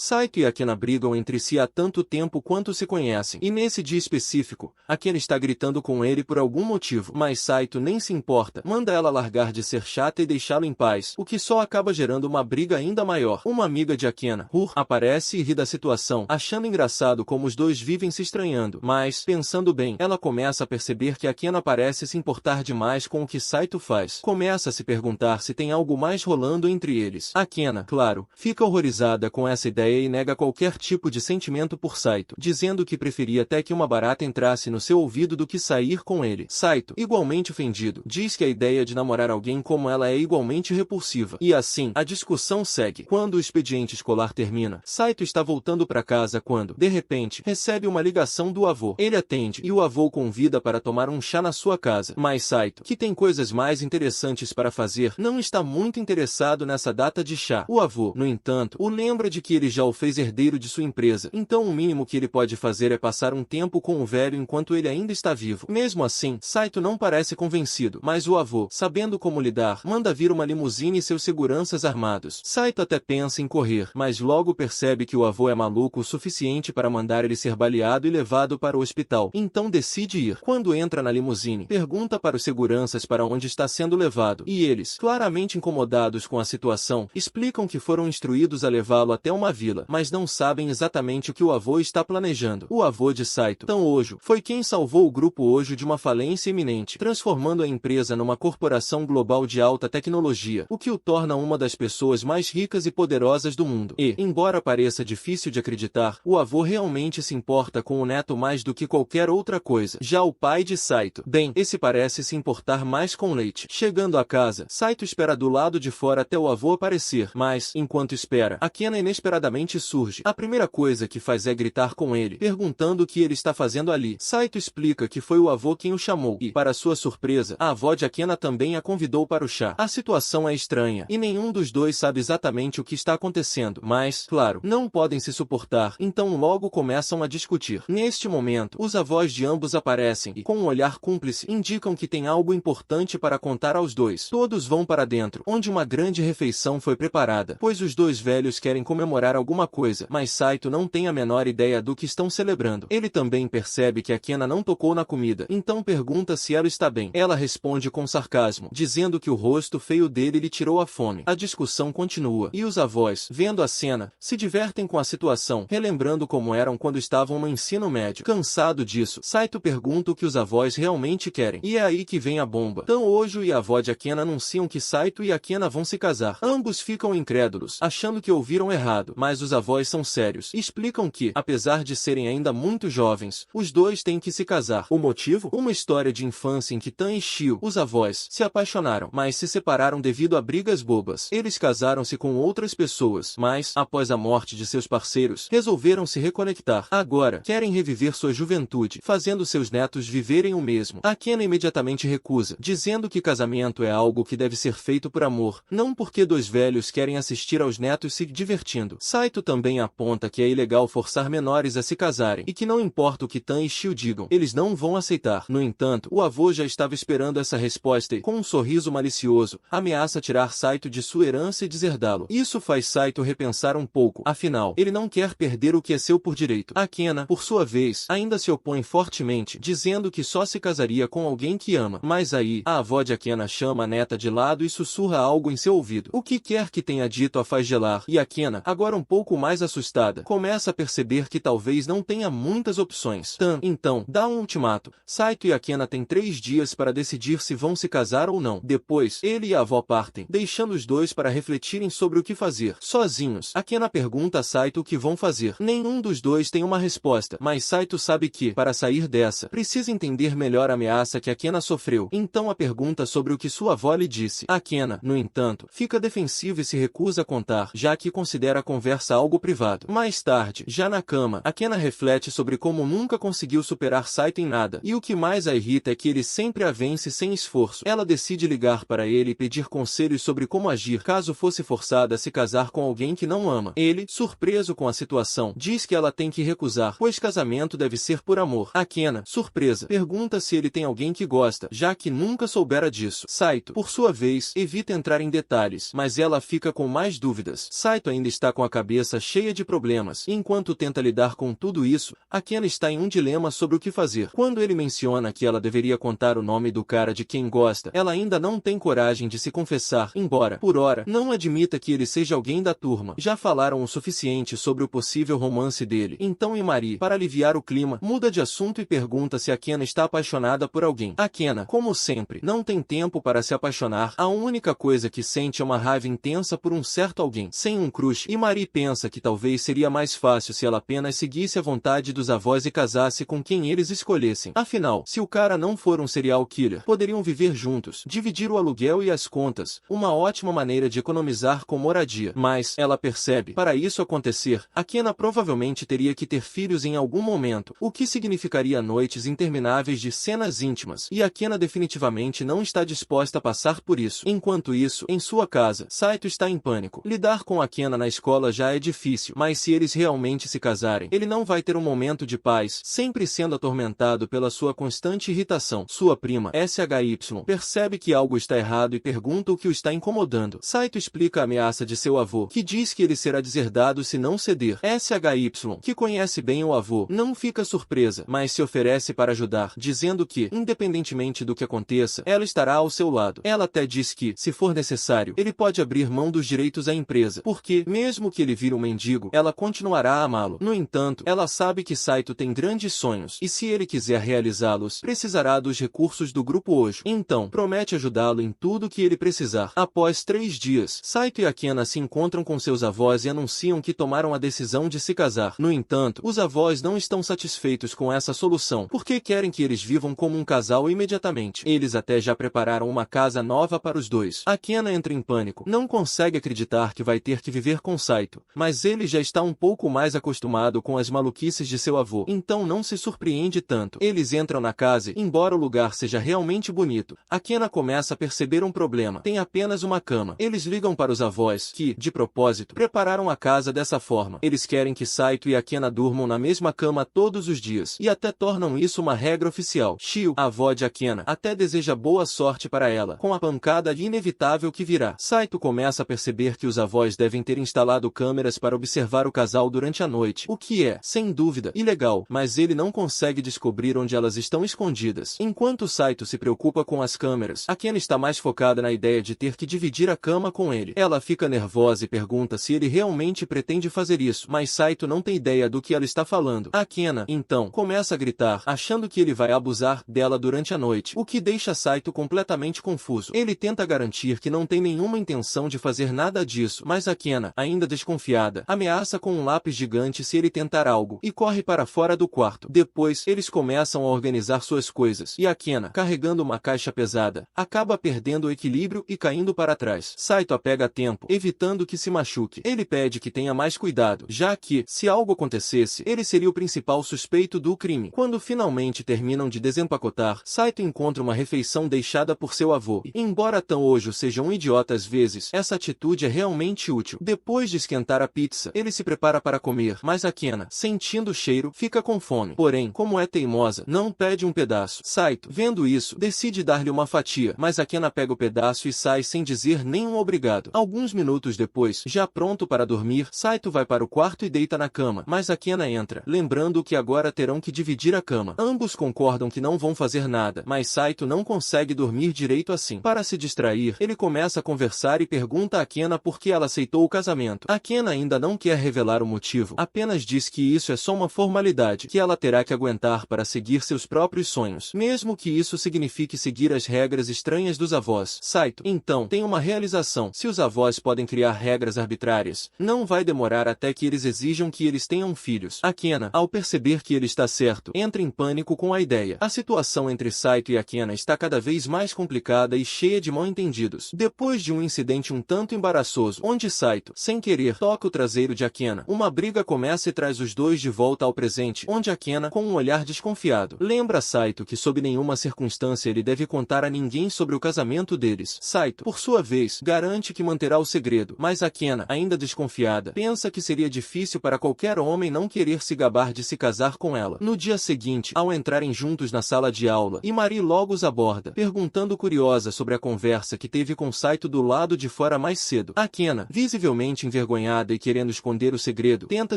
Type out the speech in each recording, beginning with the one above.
Saito e Akena brigam entre si há tanto tempo quanto se conhecem, e nesse dia específico, Akena está gritando com ele por algum motivo, mas Saito nem se importa, manda ela largar de ser chata e deixá-lo em paz, o que só acaba gerando uma briga ainda maior. Uma amiga de Akena, aparece e ri da situação, achando engraçado como os dois vivem se estranhando, mas, pensando bem, ela começa a perceber que Akena parece se importar demais com o que Saito faz. Começa a se perguntar se tem algo mais rolando entre eles. Akena, claro, fica horrorizada com essa ideia e nega qualquer tipo de sentimento por Saito, dizendo que preferia até que uma barata entrasse no seu ouvido do que sair com ele. Saito, igualmente ofendido, diz que a ideia de namorar alguém como ela é igualmente repulsiva. E assim, a discussão segue. Quando o expediente escolar termina, Saito está voltando para casa quando, de repente, recebe uma ligação do avô. Ele atende e o avô o convida para tomar um chá na sua casa. Mas Saito, que tem coisas mais interessantes para fazer, não está muito interessado nessa data de chá. O avô, no entanto, o lembra de que ele já o fez herdeiro de sua empresa, então o mínimo que ele pode fazer é passar um tempo com o velho enquanto ele ainda está vivo. Mesmo assim, Saito não parece convencido, mas o avô, sabendo como lidar, manda vir uma limusine e seus seguranças armados. Saito até pensa em correr, mas logo percebe que o avô é maluco o suficiente para mandar ele ser baleado e levado para o hospital, então decide ir. Quando entra na limusine, pergunta para os seguranças para onde está sendo levado, e eles, claramente incomodados com a situação, explicam que foram instruídos a levá-lo até uma vila, mas não sabem exatamente o que o avô está planejando. O avô de Saito, Tan Ojo, foi quem salvou o grupo Ojo de uma falência iminente, transformando a empresa numa corporação global de alta tecnologia, o que o torna uma das pessoas mais ricas e poderosas do mundo. E, embora pareça difícil de acreditar, o avô realmente se importa com o neto mais do que qualquer outra coisa. Já o pai de Saito, bem, esse parece se importar mais com Leite. Chegando a casa, Saito espera do lado de fora até o avô aparecer, mas, enquanto espera, Akena inesperadamente surge. A primeira coisa que faz é gritar com ele, perguntando o que ele está fazendo ali. Saito explica que foi o avô quem o chamou e, para sua surpresa, a avó de Akena também a convidou para o chá. A situação é estranha, e nenhum dos dois sabe exatamente o que está acontecendo, mas, claro, não podem se suportar, então logo começam a discutir. Neste momento, os avós de ambos aparecem e, com um olhar cúmplice, indicam que tem algo importante para contar aos dois. Todos vão para dentro, onde uma grande refeição foi preparada, pois os dois velhos querem comemorar alguma coisa, mas Saito não tem a menor ideia do que estão celebrando. Ele também percebe que Akena não tocou na comida, então pergunta se ela está bem. Ela responde com sarcasmo, dizendo que o rosto feio dele lhe tirou a fome. A discussão continua, e os avós, vendo a cena, se divertem com a situação, relembrando como eram quando estavam no ensino médio. Cansado disso, Saito pergunta o que os avós realmente querem, e é aí que vem a bomba. Tan Ojo e a avó de Akena anunciam que Saito e Akena vão se casar. Ambos ficam incrédulos, achando que ouviram errado, mas os avós são sérios e explicam que, apesar de serem ainda muito jovens, os dois têm que se casar. O motivo? Uma história de infância em que Tan e Shio, os avós, se apaixonaram, mas se separaram devido a brigas bobas. Eles casaram-se com outras pessoas, mas, após a morte de seus parceiros, resolveram se reconectar. Agora, querem reviver sua juventude, fazendo seus netos viverem o mesmo. Akena imediatamente recusa, dizendo que casamento é algo que deve ser feito por amor, não porque dois velhos querem assistir aos netos se divertindo. Saito também aponta que é ilegal forçar menores a se casarem, e que não importa o que Tan e Shio digam, eles não vão aceitar. No entanto, o avô já estava esperando essa resposta e, com um sorriso malicioso, ameaça tirar Saito de sua herança e deserdá-lo. Isso faz Saito repensar um pouco, afinal, ele não quer perder o que é seu por direito. Akena, por sua vez, ainda se opõe fortemente, dizendo que só se casaria com alguém que ama. Mas aí, a avó de Akena chama a neta de lado e sussurra algo em seu ouvido. O que quer que tenha dito a faz gelar, e Akena, agora um pouco mais assustada, começa a perceber que talvez não tenha muitas opções. Tan, então, dá um ultimato. Saito e Akena têm 3 dias para decidir se vão se casar ou não. Depois, ele e a avó partem, deixando os dois para refletirem sobre o que fazer. Sozinhos, Akena pergunta a Saito o que vão fazer. Nenhum dos dois tem uma resposta, mas Saito sabe que, para sair dessa, precisa entender melhor a ameaça que Akena sofreu. Então a pergunta sobre o que sua avó lhe disse. Akena, no entanto, fica defensiva e se recusa a contar, já que considera a conversa algo privado. Mais tarde, já na cama, Akena reflete sobre como nunca conseguiu superar Saito em nada, e o que mais a irrita é que ele sempre a vence sem esforço. Ela decide ligar para ele e pedir conselhos sobre como agir caso fosse forçada a se casar com alguém que não ama. Ele, surpreso com a situação, diz que ela tem que recusar, pois casamento deve ser por amor. Akena, surpresa, pergunta se ele tem alguém que gosta, já que nunca soubera disso. Saito, por sua vez, evita entrar em detalhes, mas ela fica com mais dúvidas. Saito ainda está com a cabeça cabeça cheia de problemas. Enquanto tenta lidar com tudo isso, Akena está em um dilema sobre o que fazer. Quando ele menciona que ela deveria contar o nome do cara de quem gosta, ela ainda não tem coragem de se confessar, embora, por ora, não admita que ele seja alguém da turma. Já falaram o suficiente sobre o possível romance dele. Então Imari, para aliviar o clima, muda de assunto e pergunta se Akena está apaixonada por alguém. Akena, como sempre, não tem tempo para se apaixonar. A única coisa que sente é uma raiva intensa por um certo alguém. Sem um crush, Imari pensa que talvez seria mais fácil se ela apenas seguisse a vontade dos avós e casasse com quem eles escolhessem. Afinal, se o cara não for um serial killer, poderiam viver juntos, dividir o aluguel e as contas, uma ótima maneira de economizar com moradia. Mas, ela percebe, para isso acontecer, Akena provavelmente teria que ter filhos em algum momento, o que significaria noites intermináveis de cenas íntimas, e Akena definitivamente não está disposta a passar por isso. Enquanto isso, em sua casa, Saito está em pânico. Lidar com Akena na escola já é difícil, mas se eles realmente se casarem, ele não vai ter um momento de paz, sempre sendo atormentado pela sua constante irritação. Sua prima, SHY, percebe que algo está errado e pergunta o que o está incomodando. Saito explica a ameaça de seu avô, que diz que ele será deserdado se não ceder. SHY, que conhece bem o avô, não fica surpresa, mas se oferece para ajudar, dizendo que, independentemente do que aconteça, ela estará ao seu lado. Ela até diz que, se for necessário, ele pode abrir mão dos direitos à empresa, porque, mesmo que ele vire um mendigo, ela continuará a amá-lo. No entanto, ela sabe que Saito tem grandes sonhos, e se ele quiser realizá-los, precisará dos recursos do Grupo Hojo. Então, promete ajudá-lo em tudo que ele precisar. Após 3 dias, Saito e Akena se encontram com seus avós e anunciam que tomaram a decisão de se casar. No entanto, os avós não estão satisfeitos com essa solução, porque querem que eles vivam como um casal imediatamente. Eles até já prepararam uma casa nova para os dois. Akena entra em pânico. Não consegue acreditar que vai ter que viver com Saito, mas ele já está um pouco mais acostumado com as maluquices de seu avô, então não se surpreende tanto. Eles entram na casa e, embora o lugar seja realmente bonito, Akena começa a perceber um problema. Tem apenas uma cama. Eles ligam para os avós, que, de propósito, prepararam a casa dessa forma. Eles querem que Saito e Akena durmam na mesma cama todos os dias, e até tornam isso uma regra oficial. Shio, a avó de Akena, até deseja boa sorte para ela, com a pancada inevitável que virá. Saito começa a perceber que os avós devem ter instalado câmeras para observar o casal durante a noite, o que é, sem dúvida, ilegal, mas ele não consegue descobrir onde elas estão escondidas. Enquanto Saito se preocupa com as câmeras, Akena está mais focada na ideia de ter que dividir a cama com ele. Ela fica nervosa e pergunta se ele realmente pretende fazer isso, mas Saito não tem ideia do que ela está falando. Akena, então, começa a gritar, achando que ele vai abusar dela durante a noite, o que deixa Saito completamente confuso. Ele tenta garantir que não tem nenhuma intenção de fazer nada disso, mas Akena, ainda desconfiada, ameaça com um lápis gigante se ele tentar algo, e corre para fora do quarto. Depois, eles começam a organizar suas coisas, e Akena, carregando uma caixa pesada, acaba perdendo o equilíbrio e caindo para trás. Saito a pega a tempo, evitando que se machuque. Ele pede que tenha mais cuidado, já que, se algo acontecesse, ele seria o principal suspeito do crime. Quando finalmente terminam de desempacotar, Saito encontra uma refeição deixada por seu avô, e, embora Tão-Ojo seja um idiota às vezes, essa atitude é realmente útil. Depois de esquentar a pizza, ele se prepara para comer, mas Akena, sentindo o cheiro, fica com fome. Porém, como é teimosa, não pede um pedaço. Saito, vendo isso, decide dar-lhe uma fatia, mas Akena pega o pedaço e sai sem dizer nenhum obrigado. Alguns minutos depois, já pronto para dormir, Saito vai para o quarto e deita na cama, mas Akena entra, lembrando que agora terão que dividir a cama. Ambos concordam que não vão fazer nada, mas Saito não consegue dormir direito assim. Para se distrair, ele começa a conversar e pergunta a Akena por que ela aceitou o casamento. Akena ainda não quer revelar o motivo, apenas diz que isso é só uma formalidade que ela terá que aguentar para seguir seus próprios sonhos, mesmo que isso signifique seguir as regras estranhas dos avós. Saito, então, tem uma realização. Se os avós podem criar regras arbitrárias, não vai demorar até que eles exijam que eles tenham filhos. Akena, ao perceber que ele está certo, entra em pânico com a ideia. A situação entre Saito e Akena está cada vez mais complicada e cheia de mal-entendidos. Depois de um incidente um tanto embaraçoso, onde Saito, sem querer, toca o traseiro de Akena, uma briga começa e traz os dois de volta ao presente, onde Akena, com um olhar desconfiado, lembra Saito que sob nenhuma circunstância ele deve contar a ninguém sobre o casamento deles. Saito, por sua vez, garante que manterá o segredo, mas Akena, ainda desconfiada, pensa que seria difícil para qualquer homem não querer se gabar de se casar com ela. No dia seguinte, ao entrarem juntos na sala de aula, Imari logo os aborda, perguntando curiosa sobre a conversa que teve com Saito do lado de fora mais cedo. Akena, visivelmente envergonhada, nada e querendo esconder o segredo, tenta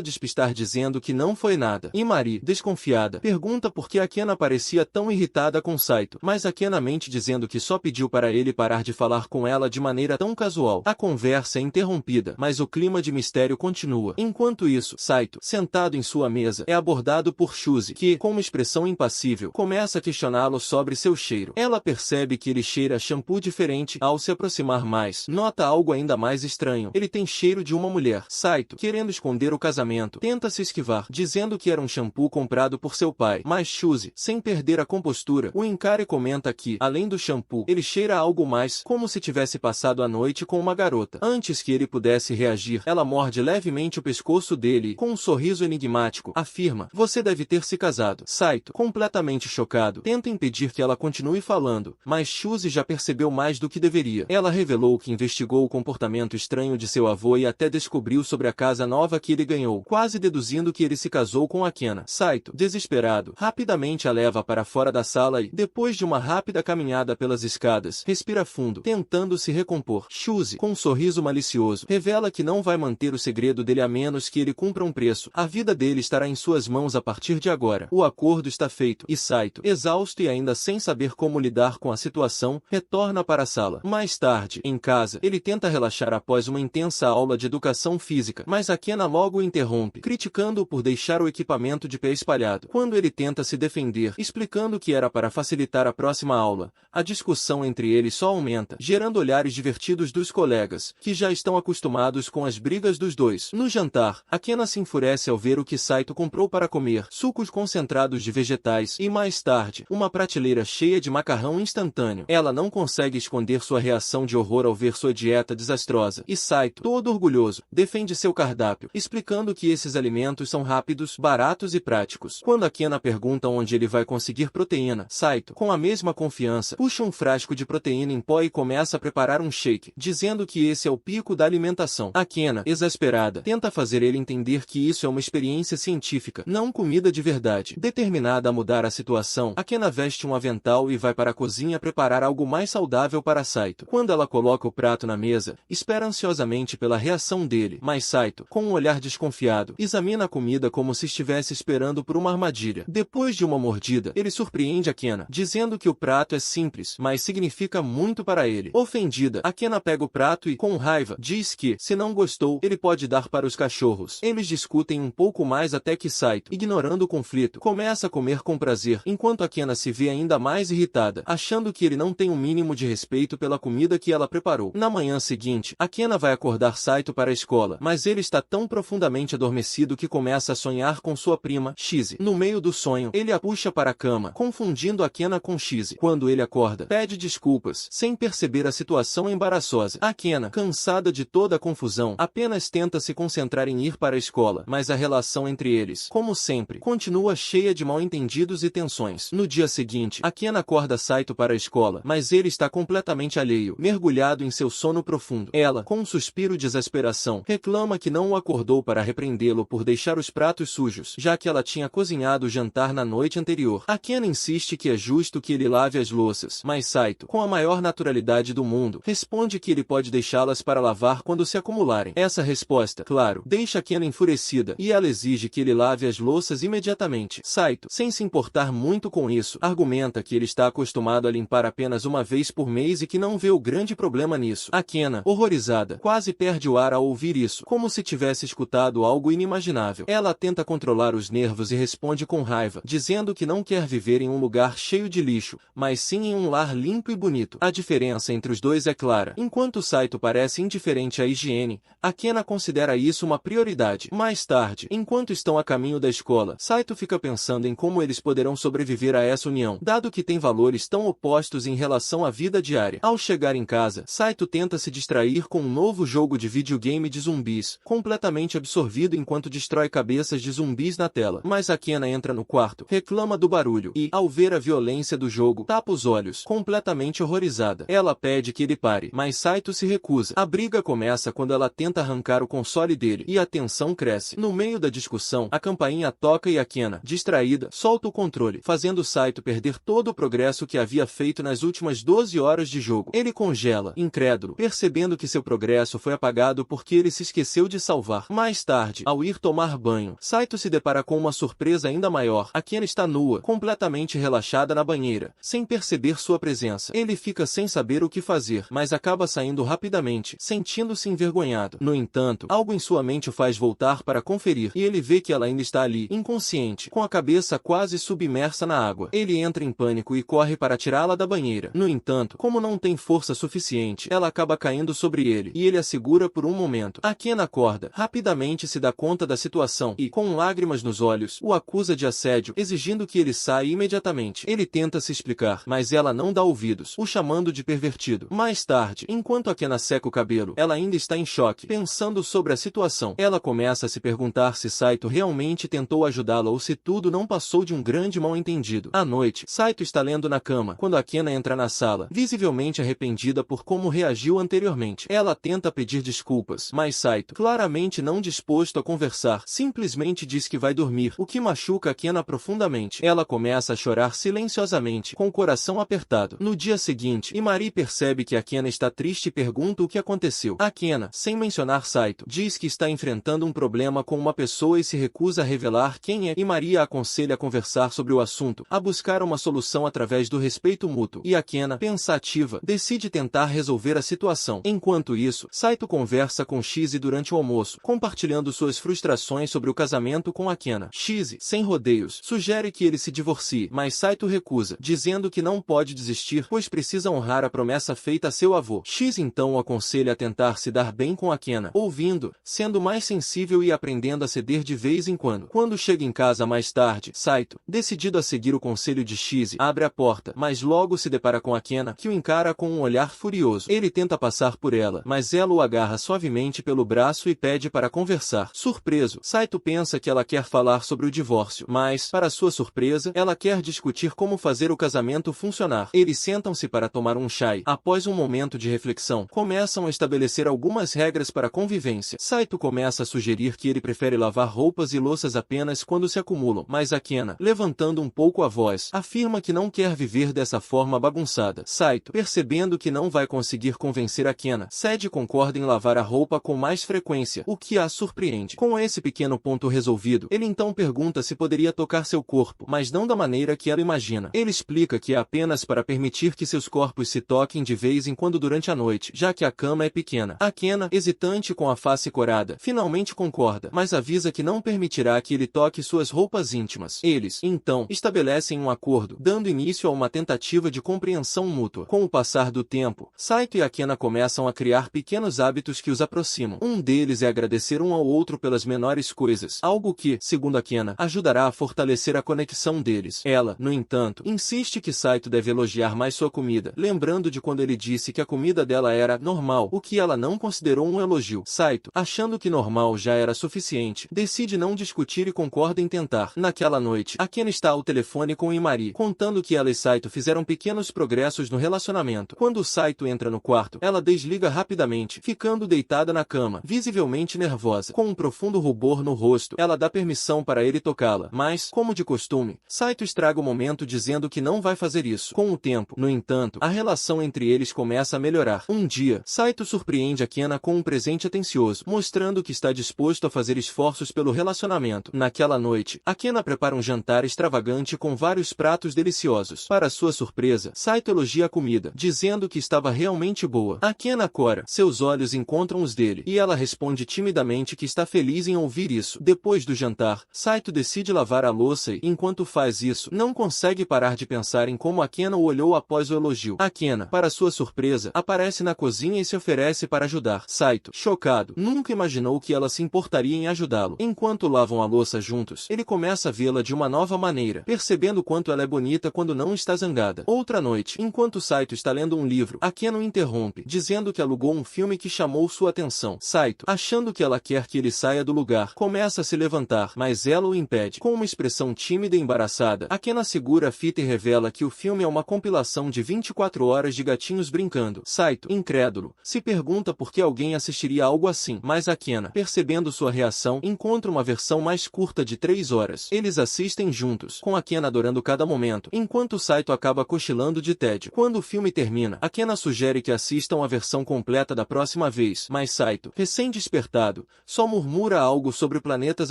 despistar dizendo que não foi nada. E Mari, desconfiada, pergunta por que Akena parecia tão irritada com Saito, mas Akena mente dizendo que só pediu para ele parar de falar com ela de maneira tão casual. A conversa é interrompida, mas o clima de mistério continua. Enquanto isso, Saito, sentado em sua mesa, é abordado por Shuzi, que, com uma expressão impassível, começa a questioná-lo sobre seu cheiro. Ela percebe que ele cheira a shampoo diferente ao se aproximar mais. Nota algo ainda mais estranho. Ele tem cheiro de uma mulher. Saito, querendo esconder o casamento, tenta se esquivar, dizendo que era um shampoo comprado por seu pai. Mas Shuzi, sem perder a compostura, o encara e comenta que, além do shampoo, ele cheira a algo mais, como se tivesse passado a noite com uma garota. Antes que ele pudesse reagir, ela morde levemente o pescoço dele e, com um sorriso enigmático, afirma: "Você deve ter se casado." Saito, completamente chocado, tenta impedir que ela continue falando, mas Shuzi já percebeu mais do que deveria. Ela revelou que investigou o comportamento estranho de seu avô e até descobriu sobre a casa nova que ele ganhou, quase deduzindo que ele se casou com Akena. Saito, desesperado, rapidamente a leva para fora da sala e, depois de uma rápida caminhada pelas escadas, respira fundo, tentando se recompor. Shuzi, com um sorriso malicioso, revela que não vai manter o segredo dele a menos que ele cumpra um preço. A vida dele estará em suas mãos a partir de agora. O acordo está feito, e Saito, exausto e ainda sem saber como lidar com a situação, retorna para a sala. Mais tarde, em casa, ele tenta relaxar após uma intensa aula de educação física, mas Akena logo o interrompe, criticando-o por deixar o equipamento de pé espalhado. Quando ele tenta se defender, explicando que era para facilitar a próxima aula, a discussão entre eles só aumenta, gerando olhares divertidos dos colegas, que já estão acostumados com as brigas dos dois. No jantar, Akena se enfurece ao ver o que Saito comprou para comer: sucos concentrados de vegetais e, mais tarde, uma prateleira cheia de macarrão instantâneo. Ela não consegue esconder sua reação de horror ao ver sua dieta desastrosa, e Saito, todo orgulhoso, defende seu cardápio, explicando que esses alimentos são rápidos, baratos e práticos. Quando Akena pergunta onde ele vai conseguir proteína, Saito, com a mesma confiança, puxa um frasco de proteína em pó e começa a preparar um shake, dizendo que esse é o pico da alimentação. Akena, exasperada, tenta fazer ele entender que isso é uma experiência científica, não comida de verdade. Determinada a mudar a situação, Akena veste um avental e vai para a cozinha preparar algo mais saudável para Saito. Quando ela coloca o prato na mesa, espera ansiosamente pela reação dele, mas Saito, com um olhar desconfiado, examina a comida como se estivesse esperando por uma armadilha. Depois de uma mordida, ele surpreende Akena, dizendo que o prato é simples, mas significa muito para ele. Ofendida, Akena pega o prato e, com raiva, diz que, se não gostou, ele pode dar para os cachorros. Eles discutem um pouco mais até que Saito, ignorando o conflito, começa a comer com prazer, enquanto Akena se vê ainda mais irritada, achando que ele não tem o mínimo de respeito pela comida que ela preparou. Na manhã seguinte, Akena vai acordar Saito para a escola, mas ele está tão profundamente adormecido que começa a sonhar com sua prima, Shizi. No meio do sonho, ele a puxa para a cama, confundindo Akena com Shizi. Quando ele acorda, pede desculpas, sem perceber a situação embaraçosa. Akena, cansada de toda a confusão, apenas tenta se concentrar em ir para a escola, mas a relação entre eles, como sempre, continua cheia de mal-entendidos e tensões. No dia seguinte, Akena acorda Saito para a escola, mas ele está completamente alheio, mergulhado em seu sono profundo. Ela, com um suspiro de exasperação, reclama que não o acordou para repreendê-lo por deixar os pratos sujos, já que ela tinha cozinhado o jantar na noite anterior. Akena insiste que é justo que ele lave as louças, mas Saito, com a maior naturalidade do mundo, responde que ele pode deixá-las para lavar quando se acumularem. Essa resposta, claro, deixa Akena enfurecida, e ela exige que ele lave as louças imediatamente. Saito, sem se importar muito com isso, argumenta que ele está acostumado a limpar apenas uma vez por mês e que não vê o grande problema nisso. Akena, horrorizada, quase perde o ar ao ouvir isso, como se tivesse escutado algo inimaginável. Ela tenta controlar os nervos e responde com raiva, dizendo que não quer viver em um lugar cheio de lixo, mas sim em um lar limpo e bonito. A diferença entre os dois é clara. Enquanto Saito parece indiferente à higiene, Akena considera isso uma prioridade. Mais tarde, enquanto estão a caminho da escola, Saito fica pensando em como eles poderão sobreviver a essa união, dado que têm valores tão opostos em relação à vida diária. Ao chegar em casa, Saito tenta se distrair com um novo jogo de videogame de zumbis, completamente absorvido enquanto destrói cabeças de zumbis na tela. Mas Akena entra no quarto, reclama do barulho e, ao ver a violência do jogo, tapa os olhos, completamente horrorizada. Ela pede que ele pare, mas Saito se recusa. A briga começa quando ela tenta arrancar o console dele, e a tensão cresce. No meio da discussão, a campainha toca e Akena, distraída, solta o controle, fazendo Saito perder todo o progresso que havia feito nas últimas 12 horas de jogo. Ele congela, incrédulo, percebendo que seu progresso foi apagado porque ele se esqueceu de salvar. Mais tarde, ao ir tomar banho, Saito se depara com uma surpresa ainda maior. Akena está nua, completamente relaxada na banheira, sem perceber sua presença. Ele fica sem saber o que fazer, mas acaba saindo rapidamente, sentindo-se envergonhado. No entanto, algo em sua mente o faz voltar para conferir, e ele vê que ela ainda está ali, inconsciente, com a cabeça quase submersa na água. Ele entra em pânico e corre para tirá-la da banheira. No entanto, como não tem força suficiente, ela acaba caindo sobre ele, e ele a segura por um momento. Akena acorda, rapidamente se dá conta da situação e, com lágrimas nos olhos, o acusa de assédio, exigindo que ele saia imediatamente. Ele tenta se explicar, mas ela não dá ouvidos, o chamando de pervertido. Mais tarde, enquanto Akena seca o cabelo, ela ainda está em choque, pensando sobre a situação. Ela começa a se perguntar se Saito realmente tentou ajudá-la ou se tudo não passou de um grande mal-entendido. À noite, Saito está lendo na cama, quando Akena entra na sala, visivelmente arrependida por como reagiu anteriormente. Ela tenta pedir desculpas, mas Saito, claramente não disposto a conversar, simplesmente diz que vai dormir, o que machuca Akena profundamente. Ela começa a chorar silenciosamente, com o coração apertado. No dia seguinte, Imari percebe que Akena está triste e pergunta o que aconteceu. Akena, sem mencionar Saito, diz que está enfrentando um problema com uma pessoa e se recusa a revelar quem é. Imari a aconselha a conversar sobre o assunto, a buscar uma solução através do respeito mútuo. E Akena, pensativa, decide tentar resolver a situação. Enquanto isso, Saito conversa com Shize durante o almoço, compartilhando suas frustrações sobre o casamento com Akena. Shize, sem rodeios, sugere que ele se divorcie, mas Saito recusa, dizendo que não pode desistir, pois precisa honrar a promessa feita a seu avô. Shize então o aconselha a tentar se dar bem com Akena, ouvindo, sendo mais sensível e aprendendo a ceder de vez em quando. Quando chega em casa mais tarde, Saito, decidido a seguir o conselho de Shize, abre a porta, mas logo se depara com Akena, que o encara com um olhar furioso. Ele tenta passar por ela, mas ela o agarra suavemente pelo braço e pede para conversar. Surpreso, Saito pensa que ela quer falar sobre o divórcio, mas, para sua surpresa, ela quer discutir como fazer o casamento funcionar. Eles sentam-se para tomar um chá e, após um momento de reflexão, começam a estabelecer algumas regras para a convivência. Saito começa a sugerir que ele prefere lavar roupas e louças apenas quando se acumulam, mas Akena, levantando um pouco a voz, afirma que não quer viver dessa forma bagunçada. Saito, percebendo que não vai conseguir convencer Akena, cede e concorda em lavar a roupa com mais frequência, o que a surpreende. Com esse pequeno ponto resolvido, ele então pergunta se poderia tocar seu corpo, mas não da maneira que ela imagina. Ele explica que é apenas para permitir que seus corpos se toquem de vez em quando durante a noite, já que a cama é pequena. Akena, hesitante com a face corada, finalmente concorda, mas avisa que não permitirá que ele toque suas roupas íntimas. Eles, então, estabelecem um acordo, dando início a uma tentativa de compreensão mútua. Com o passar do tempo, Saito e Akena começam a criar pequenos hábitos que os aproximam. Um deles é agradecer um ao outro pelas menores coisas, algo que, segundo Akena, ajudará a fortalecer a conexão deles. Ela, no entanto, insiste que Saito deve elogiar mais sua comida, lembrando de quando ele disse que a comida dela era normal, o que ela não considerou um elogio. Saito, achando que normal já era suficiente, decide não discutir e concorda em tentar. Naquela noite, Akena está ao telefone com Imari, contando que ela e Saito fizeram pequenos progressos no relacionamento. Quando Saito entra no quarto, ela desliga rapidamente, ficando deitada na cama, visivelmente nervosa. Com um profundo rubor no rosto, ela dá permissão para ele tocá-la, mas, como de costume, Saito estraga o momento dizendo que não vai fazer isso. Com o tempo, no entanto, a relação entre eles começa a melhorar. Um dia, Saito surpreende Akena com um presente atencioso, mostrando que está disposto a fazer esforços pelo relacionamento. Naquela noite, Akena prepara um jantar extravagante com vários pratos deliciosos. Para sua surpresa, Saito elogia a comida, dizendo que estava realmente boa. Akena cora, seus olhos encontram os dele, e ela responde timidamente que está feliz em ouvir isso. Depois do jantar, Saito decide lavar a louça e, enquanto faz isso, não consegue parar de pensar em como Akena o olhou após o elogio. Akena, para sua surpresa, aparece na cozinha e se oferece para ajudar. Saito, chocado, nunca imaginou que ela se importaria em ajudá-lo. Enquanto lavam a louça juntos, ele começa a vê-la de uma nova maneira, percebendo quanto ela é bonita quando não está zangada. Outra noite, enquanto Saito está lendo um livro, Akena o interrompe, dizendo que alugou um filme que chamou sua atenção. Saito, achando que ela quer que ele saia do lugar, começa a se levantar, mas ela o impede. Com uma expressão tímida e embaraçada, Akena segura a fita e revela que o filme é uma compilação de 24 horas de gatinhos brincando. Saito, incrédulo, se pergunta por que alguém assistiria algo assim, mas Akena, percebendo sua reação, encontra uma versão mais curta de 3 horas. Eles assistem juntos, com Akena adorando cada momento, enquanto Saito acaba cochilando de tédio. Quando o filme termina, Akena sugere que assistam a versão completa da próxima vez, mas Saito Saito, recém-despertado, só murmura algo sobre planetas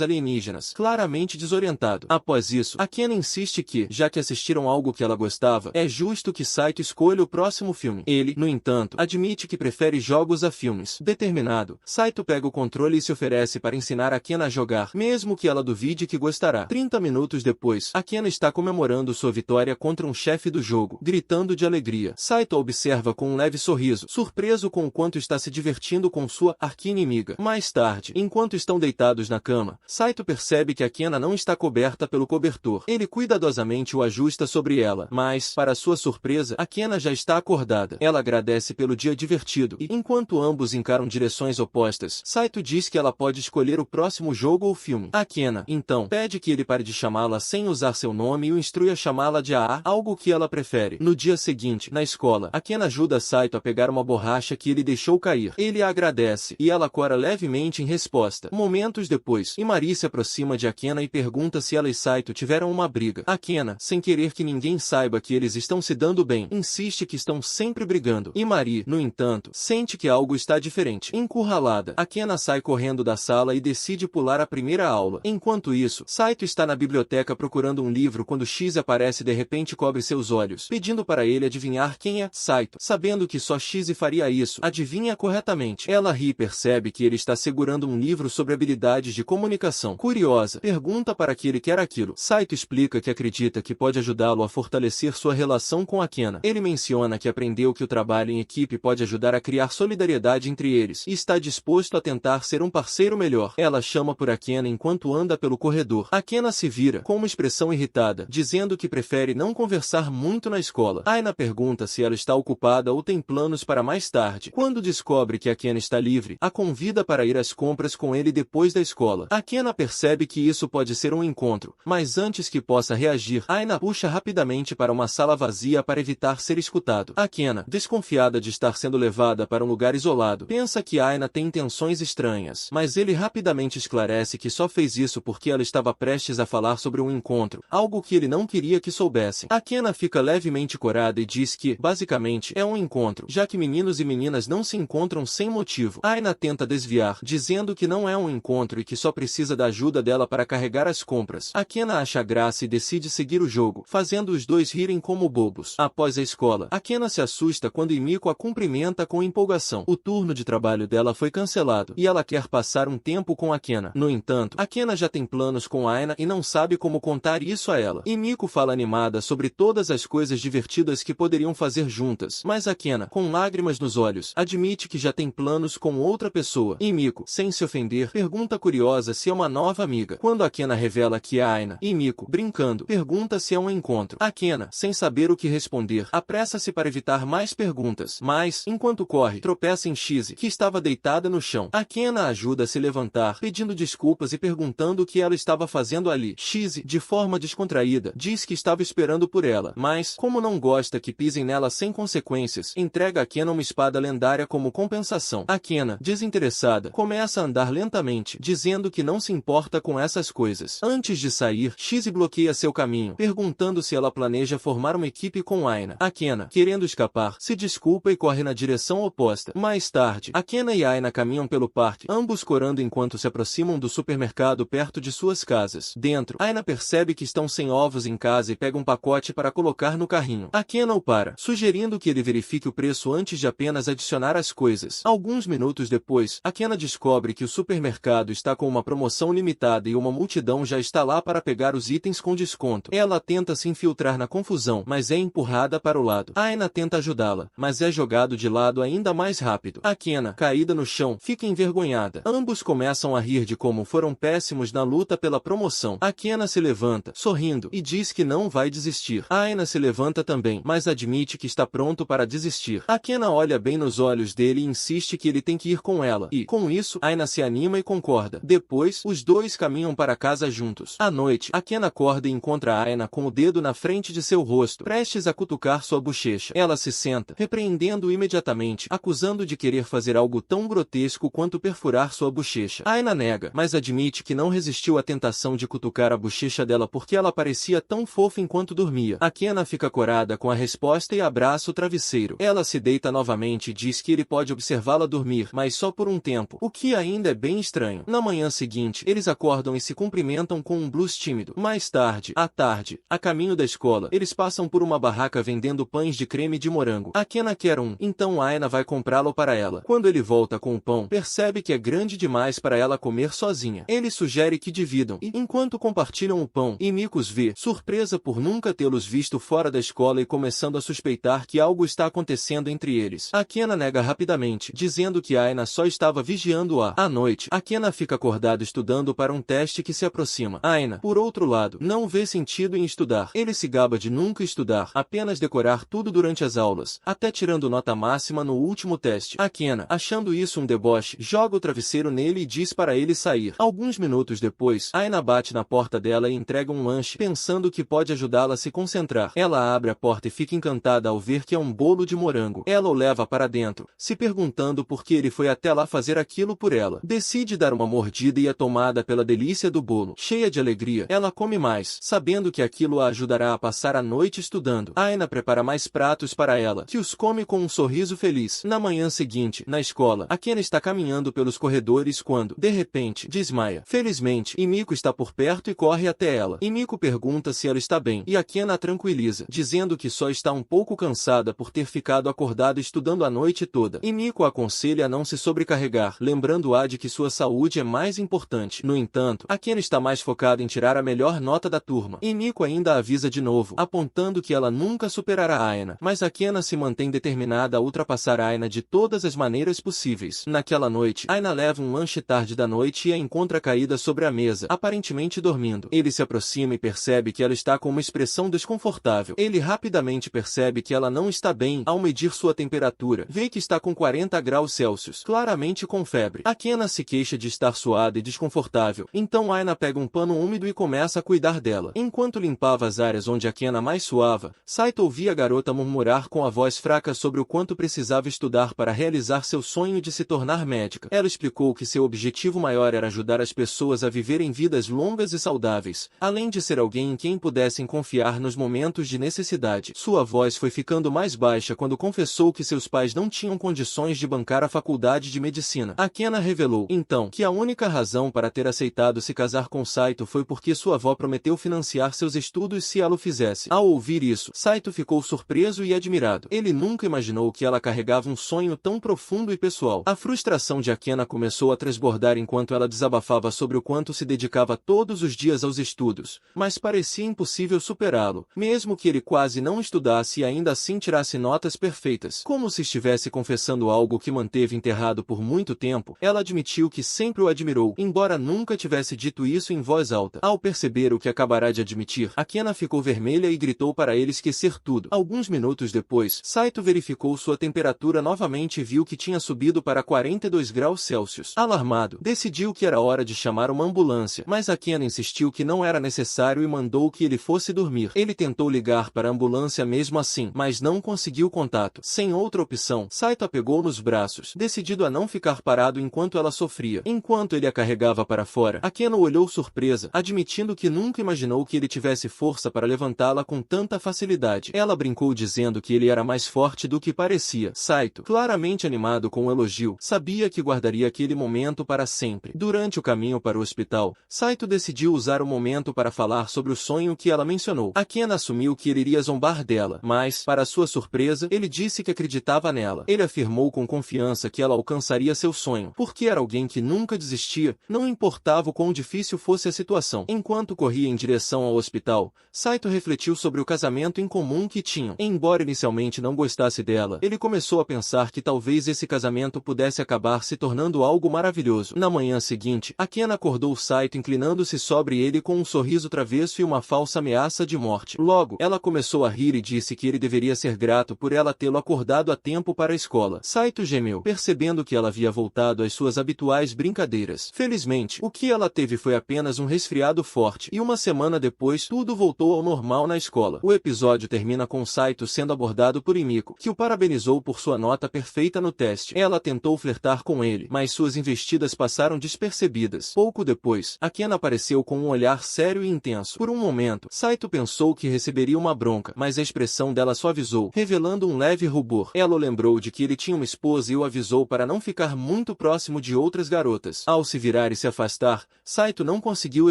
alienígenas, claramente desorientado. Após isso, Akena insiste que, já que assistiram algo que ela gostava, é justo que Saito escolha o próximo filme. Ele, no entanto, admite que prefere jogos a filmes. Determinado, Saito pega o controle e se oferece para ensinar Akena a jogar, mesmo que ela duvide que gostará. 30 minutos depois, Akena está comemorando sua vitória contra um chefe do jogo, gritando de alegria. Saito a observa com um leve sorriso, surpreso com o quanto está se divertindo com sua arqui-inimiga. Mais tarde, enquanto estão deitados na cama, Saito percebe que Akena não está coberta pelo cobertor. Ele cuidadosamente o ajusta sobre ela, mas, para sua surpresa, Akena já está acordada. Ela agradece pelo dia divertido e, enquanto ambos encaram direções opostas, Saito diz que ela pode escolher o próximo jogo ou filme. Akena, então, pede que ele pare de chamá-la sem usar seu nome e o instrui a chamá-la de AA, algo que ela prefere. No dia seguinte, na escola, Akena ajuda Saito a pegar uma borracha que ele deixou cair. Ele a agradece, e ela cora levemente em resposta. Momentos depois, Imari se aproxima de Akena e pergunta se ela e Saito tiveram uma briga. Akena, sem querer que ninguém saiba que eles estão se dando bem, insiste que estão sempre brigando. Imari, no entanto, sente que algo está diferente. Encurralada, Akena sai correndo da sala e decide pular a primeira aula. Enquanto isso, Saito está na biblioteca procurando um livro quando X aparece e de repente cobre seus olhos, pedindo para ele adivinhar quem é. Saito, sabendo que só X faria isso, adivinha corretamente. Ela ri e percebe que ele está segurando um livro sobre habilidades de comunicação. Curiosa, pergunta para que ele quer aquilo. Saito explica que acredita que pode ajudá-lo a fortalecer sua relação com Akena. Ele menciona que aprendeu que o trabalho em equipe pode ajudar a criar solidariedade entre eles, e está disposto a tentar ser um parceiro melhor. Ela chama por Akena enquanto anda pelo corredor. Akena se vira, com uma expressão irritada, dizendo que prefere não conversar muito na escola. Aina pergunta se ela está ocupada ou tem planos para mais tarde. Quando descobre que Akena está livre, a convida para ir às compras com ele depois da escola. Akena percebe que isso pode ser um encontro, mas antes que possa reagir, Aina puxa rapidamente para uma sala vazia para evitar ser escutado. Akena, desconfiada de estar sendo levada para um lugar isolado, pensa que Aina tem intenções estranhas, mas ele rapidamente esclarece que só fez isso porque ela estava prestes a falar sobre um encontro, algo que ele não queria que soubessem. Akena fica levemente corada e diz que, basicamente, é um encontro, já que meninos e meninas não se encontram sem motivo. Aina tenta desviar, dizendo que não é um encontro e que só precisa da ajuda dela para carregar as compras. Akena acha graça e decide seguir o jogo, fazendo os dois rirem como bobos. Após a escola, Akena se assusta quando Himiko a cumprimenta com empolgação. O turno de trabalho dela foi cancelado, e ela quer passar um tempo com Akena. No entanto, Akena já tem planos com Aina e não sabe como contar isso a ela. Himiko fala animada sobre todas as coisas divertidas que poderiam fazer juntas, mas Akena, com lágrimas nos olhos, admite que já tem planos com outra pessoa. Himiko, sem se ofender, pergunta curiosa se é uma nova amiga. Quando Akena revela que é Aina, Himiko, brincando, pergunta se é um encontro. Akena, sem saber o que responder, apressa-se para evitar mais perguntas, mas, enquanto corre, tropeça em Shizi, que estava deitada no chão. Akena a ajuda a se levantar, pedindo desculpas e perguntando o que ela estava fazendo ali. Shizi, de forma descontraída, diz que estava esperando por ela, mas, como não gosta que pisem nela sem consequências, entrega a Akena uma espada lendária como compensação. Akena, desinteressada, começa a andar lentamente, dizendo que não se importa com essas coisas. Antes de sair, Shizi bloqueia seu caminho, perguntando se ela planeja formar uma equipe com Aina. Akena, querendo escapar, se desculpa e corre na direção oposta. Mais tarde, Akena e Aina caminham pelo parque, ambos corando enquanto se aproximam do supermercado perto de suas casas. Dentro, Aina percebe que estão sem ovos em casa e pega um pacote para colocar no carrinho. Akena o para, sugerindo que ele verifique o preço antes de apenas adicionar as coisas. Alguns minutos depois, Akena descobre que o supermercado está com uma promoção limitada e uma multidão já está lá para pegar os itens com desconto. Ela tenta se infiltrar na confusão, mas é empurrada para o lado. Aina tenta ajudá-la, mas é jogado de lado ainda mais rápido. Akena, caída no chão, fica envergonhada. Ambos começam a rir de como foram péssimos na luta pela promoção. Akena se levanta, sorrindo, e diz que não vai desistir. Aina se levanta também, mas admite que está pronto para desistir. Akena olha bem nos olhos dele e insiste que ele tem que ir com ela, e, com isso, Aina se anima e concorda. Depois, os dois caminham para casa juntos. À noite, Akena acorda e encontra Aina com o dedo na frente de seu rosto, prestes a cutucar sua bochecha. Ela se senta, repreendendo-o imediatamente, acusando de querer fazer algo tão grotesco quanto perfurar sua bochecha. Aina nega, mas admite que não resistiu à tentação de cutucar a bochecha dela porque ela parecia tão fofa enquanto dormia. Akena fica corada com a resposta e abraça o travesseiro. Ela se deita novamente e diz que ele pode observá-la dormir, mas só por um tempo, o que ainda é bem estranho. Na manhã seguinte, eles acordam e se cumprimentam com um blues tímido. Mais tarde, à tarde, a caminho da escola, eles passam por uma barraca vendendo pães de creme de morango. Akena quer um, então Aina vai comprá-lo para ela. Quando ele volta com o pão, percebe que é grande demais para ela comer sozinha. Ele sugere que dividam, e enquanto compartilham o pão, Himiko os vê, surpresa por nunca tê-los visto fora da escola e começando a suspeitar que algo está acontecendo entre eles. Akena nega rapidamente, dizendo que Aina só estava vigiando-a. À noite, Akena fica acordado estudando para um teste que se aproxima. Aina, por outro lado, não vê sentido em estudar. Ele se gaba de nunca estudar, apenas decorar tudo durante as aulas, até tirando nota máxima no último teste. Akena, achando isso um deboche, joga o travesseiro nele e diz para ele sair. Alguns minutos depois, Aina bate na porta dela e entrega um lanche, pensando que pode ajudá-la a se concentrar. Ela abre a porta e fica encantada ao ver que é um bolo de morango. Ela o leva para dentro, se perguntando por que ele foi até lá fazer aquilo por ela. Decide dar uma mordida e é tomada pela delícia do bolo. Cheia de alegria, ela come mais, sabendo que aquilo a ajudará a passar a noite estudando. Aina prepara mais pratos para ela, que os come com um sorriso feliz. Na manhã seguinte, na escola, Akena está caminhando pelos corredores quando, de repente, desmaia. Felizmente, Himiko está por perto e corre até ela. Himiko pergunta se ela está bem, e Akena a tranquiliza, dizendo que só está um pouco cansada por ter ficado acordada estudando a noite toda. Himiko a aconselha a não se sobrecarregar, lembrando-a de que sua saúde é mais importante. No entanto, Akena está mais focada em tirar a melhor nota da turma. Himiko ainda a avisa de novo, apontando que ela nunca superará Aina, mas Akena se mantém determinada a ultrapassar Aina de todas as maneiras possíveis. Naquela noite, Aina leva um lanche tarde da noite e a encontra caída sobre a mesa, aparentemente dormindo. Ele se aproxima e percebe que ela está com uma expressão desconfortável. Ele rapidamente percebe que ela não está bem ao medir sua temperatura. Vê que está com 40 graus Celsius, claramente com febre. Akena se queixa de estar suada e desconfortável, então Aina pega um pano úmido e começa a cuidar dela. Enquanto limpava as áreas onde Akena mais suava, Saito ouvia a garota murmurar com a voz fraca sobre o quanto precisava estudar para realizar seu sonho de se tornar médica. Ela explicou que seu objetivo maior era ajudar as pessoas a viverem vidas longas e saudáveis, além de ser alguém em quem pudessem confiar nos momentos de necessidade. Sua voz foi ficando mais baixa quando confessou que seus pais não tinham condições de bancar a faculdade de medicina. Akena revelou, então, que a única razão para ter aceitado se casar com Saito foi porque sua avó prometeu financiar seus estudos se ela o fizesse. Ao ouvir isso, Saito ficou surpreso e admirado. Ele nunca imaginou que ela carregava um sonho tão profundo e pessoal. A frustração de Akena começou a transbordar enquanto ela desabafava sobre o quanto se dedicava todos os dias aos estudos, mas parecia impossível superá-lo, mesmo que ele quase não estudasse e ainda assim tirasse notas perfeitas. Como se estivesse confessando algo que manteve enterrado por muito tempo, ela admitiu que sempre o admirou, embora nunca tivesse dito isso em voz alta. Ao perceber o que acabará de admitir, Akena ficou vermelha e gritou para ele esquecer tudo. Alguns minutos depois, Saito verificou sua temperatura novamente e viu que tinha subido para 42 graus Celsius. Alarmado, decidiu que era hora de chamar uma ambulância, mas Akena insistiu que não era necessário e mandou que ele fosse dormir. Ele tentou ligar para a ambulância mesmo assim, mas não conseguiu contato. Sem outra opção, Saito a pegou nos braços, decidido a não ficar parado enquanto ela sofria. Enquanto ele a carregava para fora, Akena olhou surpresa, admitindo que nunca imaginou que ele tivesse força para levantá-la com tanta facilidade. Ela brincou dizendo que ele era mais forte do que parecia. Saito, claramente animado com o elogio, sabia que guardaria aquele momento para sempre. Durante o caminho para o hospital, Saito decidiu usar o momento para falar sobre o sonho que ela mencionou. Akena assumiu que ele iria zombar dela, mas, para sua surpresa, ele disse que acreditava nela. Ele afirmou com confiança que ela alcançaria seu sonho, porque era alguém que nunca desistia, não importava o quão difícil fosse a situação. Enquanto corria em direção ao hospital, Saito refletiu sobre o casamento em comum que tinham. Embora inicialmente não gostasse dela, ele começou a pensar que talvez esse casamento pudesse acabar se tornando algo maravilhoso. Na manhã seguinte, Akena acordou Saito inclinando-se sobre ele com um sorriso travesso e uma falsa ameaça de morte. Logo, ela começou a rir e disse que ele deveria ser grato por ela tê-lo acordado a tempo para a escola. Saito gemeu, percebendo que ela havia voltado às suas habituais brincadeiras. Felizmente, o que ela teve foi apenas um resfriado forte, e uma semana depois tudo voltou ao normal na escola. O episódio termina com Saito sendo abordado por Himiko, que o parabenizou por sua nota perfeita no teste. Ela tentou flertar com ele, mas suas investidas passaram despercebidas. Pouco depois, Akena apareceu com um olhar sério e intenso. Por um momento, Saito pensou que receberia uma bronca, mas a expressão dela suavizou, revelando um leve rubor. Ela o lembrou de que ele tinha uma esposa e o avisou virou para não ficar muito próximo de outras garotas. Ao se virar e se afastar, Saito não conseguiu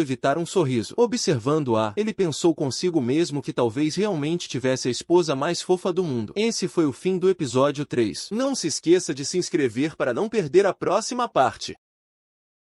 evitar um sorriso. Observando-a, ele pensou consigo mesmo que talvez realmente tivesse a esposa mais fofa do mundo. Esse foi o fim do episódio 3. Não se esqueça de se inscrever para não perder a próxima parte.